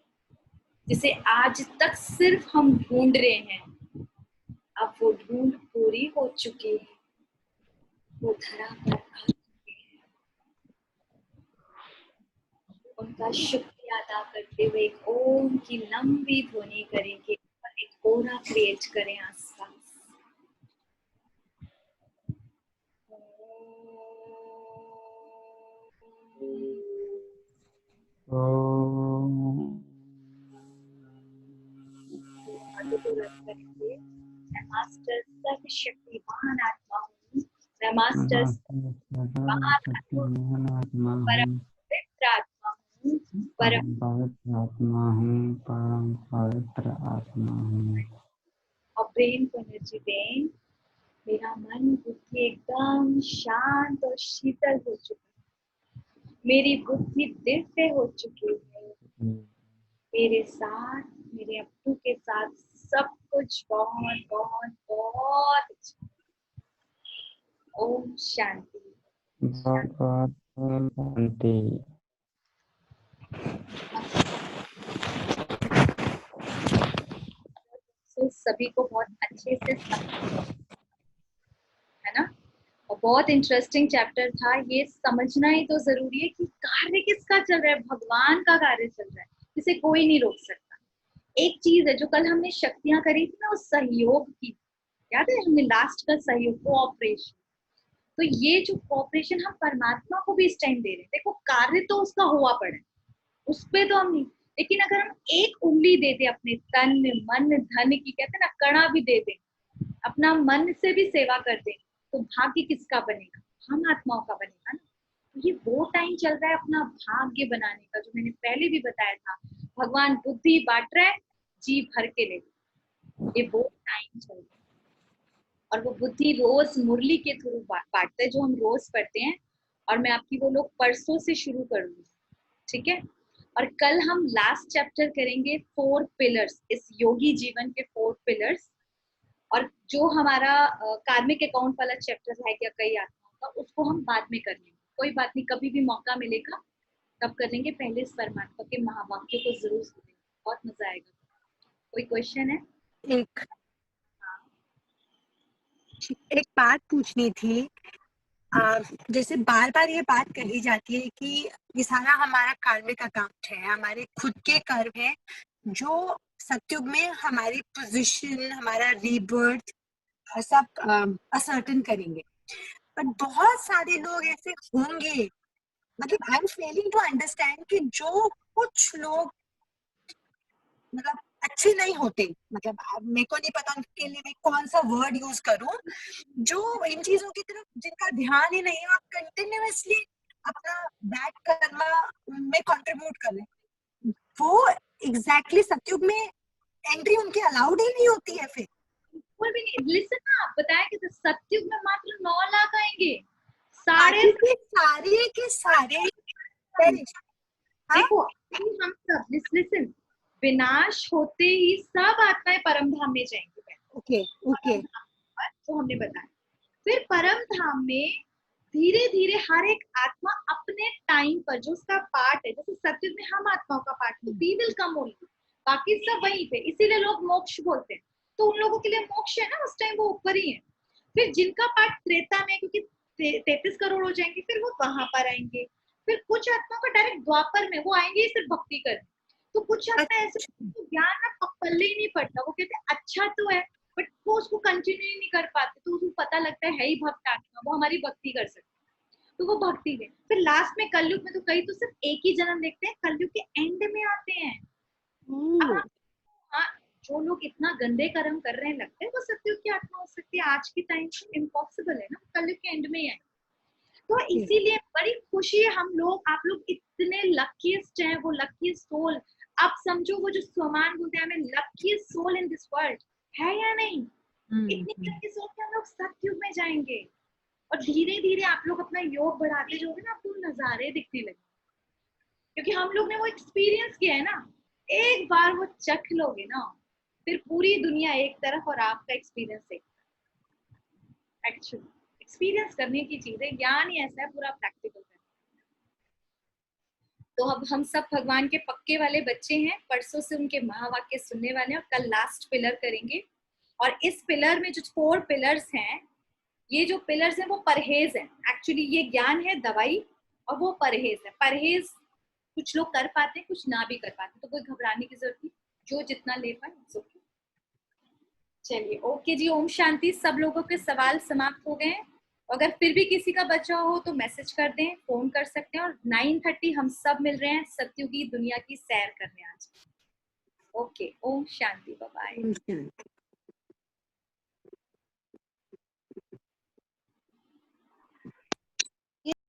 जिसे आज तक सिर्फ हम ढूंढ रहे हैं। अब वो ढूंढ पूरी हो चुकी है, वो धरा पर आ चुके हैं। उनका शुक्रिया अदा करते हुए एक ओम की लंबी ध्वनि करेंगे और एक ओरा क्रिएट करें आसपास। मैं मास्टर सर्वशक्तिमान आत्मा हूँ। मैं मास्टर सर्वशक्तिमान आत्मा हूँ। परम पवित्र आत्मा हूँ। परम पवित्र आत्मा हूँ। परम पवित्र आत्मा हूँ। और ब्रेन को एनर्जी दें। मेरा मन बुद्धि एकदम शांत और शीतल हो चुका है। मेरी बुद्धि दिव्य हो चुकी है। मेरे साथ, मेरे अप्पू के साथ सब कुछ बहुत बहुत बहुत अच्छा। ओम शांति। बहुत बहुत शांति। तो सभी को बहुत अच्छे से समझ है ना। और बहुत इंटरेस्टिंग चैप्टर था। ये समझना ही तो जरूरी है कि कार्य किसका चल रहा है, भगवान का कार्य चल रहा है, इसे कोई नहीं रोक सकता। एक चीज है जो कल हमने शक्तियां करी थी ना, उस सहयोग की, याद है हमने लास्ट का सहयोग, कोऑपरेशन। तो ये जो कोऑपरेशन हम परमात्मा को भी इस टाइम दे रहे हैं। देखो कार्य तो उसका हुआ पड़ा है, उस पे तो हम नहीं, लेकिन अगर हम एक उंगली दे दे अपने तन मन धन की, कहते हैं ना, कणा भी दे दे, अपना मन से भी सेवा कर दे, तो भाग्य किसका बनेगा? हम आत्माओं का बनेगा ना। तो ये वो टाइम चल रहा है अपना भाग्य बनाने का, जो मैंने पहले भी बताया था। भगवान बुद्धि बांट रहा है, जी भर के ले, ये वो टाइम चल रहा है। और वो बुद्धि रोज मुरली के थ्रू बांटते हैं, जो हम रोज पढ़ते हैं। और मैं आपकी वो लोग परसों से शुरू करूंगी, ठीक है। और कल हम लास्ट चैप्टर करेंगे 4 पिलर्स, इस योगी जीवन के 4 पिलर्स। और जो हमारा कार्मिक अकाउंट वाला चैप्टर है क्या कई आत्माओं का, उसको हम बाद में कर लेंगे। कोई बात नहीं, कभी भी मौका मिलेगा तब कर लेंगे। पहले इस परमात्मा के महावाक्य को जरूर सुनेंगे, बहुत मजा आएगा। कोई क्वेश्चन है? एक बात पूछनी थी। जैसे बार बार ये बात कही जाती है कि ये सारा हमारा कार्मिक अकाउंट है, हमारे खुद के कर्म है, जो सतयुग में हमारी पोजीशन, हमारा रीबर्थ सब असर्टन करेंगे। पर बहुत सारे लोग ऐसे होंगे, मतलब I am failing to understand कि जो कुछ लोग मतलब अच्छे नहीं होते, मतलब मेरे को नहीं पता उनके लिए मैं कौन सा वर्ड यूज करूं, जो इन चीजों की तरफ जिनका ध्यान ही नहीं है और कंटिन्यूअसली अपना बैड कर्मा में कंट्रीब्यूट कर रहे हैं, वो एग्जैक्टली सतयुग में एंट्री उनकी अलाउड ही नहीं होती है। फिर कोई भी नहीं। लिसन ना, आप बताया कि सतयुग में मात्र 9 लाख आएंगे, सारे के सारे देखो हम सब लिसन, विनाश होते ही सब आत्माएं परम धाम में जाएंगी पहले। ओके ओके परम धाम पर जो हमने बताया, फिर परम धाम में धीरे धीरे हर एक आत्मा अपने टाइम पर जो उसका पार्ट है, जैसे सत्युग में हम आत्माओं का पार्ट तो वी विल कम ओनली, बाकी सब वहीं पे, इसीलिए लोग मोक्ष बोलते हैं। तो उन लोगों के लिए मोक्ष है ना, उस टाइम वो ऊपर ही है। फिर जिनका पार्ट त्रेता में, क्योंकि 33 करोड़ हो जाएंगे, फिर वो वहां पर आएंगे। फिर कुछ आत्माओं का डायरेक्ट द्वापर में वो आएंगे सिर्फ भक्ति करने। तो कुछ आत्मा ऐसे तो ज्ञान ना पल्ले ही नहीं पड़ता, वो कहते हैं अच्छा तो है बट वो उसको कंटिन्यू ही नहीं कर पाते, तो उसको पता लगता है ही भक्त आत्मा, वो हमारी भक्ति कर सकते, तो वो भक्ति में। फिर लास्ट में कलयुग में तो कई तो सिर्फ एक ही जन्म देखते हैं, कलयुग के एंड में आते हैं। अब हाँ, जो लोग इतना गंदे कर्म कर रहे हैं, लगता है वो सत्युग की आत्मा हो सकती है, आज की टाइम में इम्पॉसिबल है ना, कलयुग के एंड में ही आए। तो इसीलिए बड़ी खुशी है, हम लोग, आप लोग इतने लकीस्ट हैं, वो लकीस्ट सोल। आप समझो वो जो स्वमान बोलते हैं, हमें luckiest soul in this world है या नहीं? इतनी लकी सोल के हम लोग सत्युग में जाएंगे, और धीरे धीरे आप लोग अपना योग बढ़ाते जाओगे ना, आपको नजारे दिखने लगे, क्योंकि हम लोग ने वो एक्सपीरियंस किया है ना। एक बार वो चख लोगे ना, फिर पूरी दुनिया एक तरफ और आपका एक्सपीरियंस एक तरफ। एक्चुअली एक्सपीरियंस करने की चीज है, ज्ञान ही ऐसा है, पूरा प्रैक्टिकल है। तो अब हम सब भगवान के पक्के वाले बच्चे हैं, परसों से उनके महावाक्य सुनने वाले हैं, और कल लास्ट पिलर करेंगे। और इस पिलर में जो 4 पिलर्स हैं, ये जो पिलर्स हैं वो परहेज है। एक्चुअली ये ज्ञान है, दवाई, और वो परहेज है। परहेज कुछ लोग कर पाते हैं, कुछ ना भी कर पाते, तो कोई घबराने की जरूरत नहीं, जो जितना ले पाए ओके। चलिए ओके जी, ओम शांति। सब लोगों के सवाल समाप्त हो गए हैं। अगर फिर भी किसी का बचा हो तो मैसेज कर दें, फोन कर सकते हैं। और 9:30 हम सब मिल रहे हैं सत्युगी दुनिया की सैर करने आज। Okay, Om Shanti, bye bye.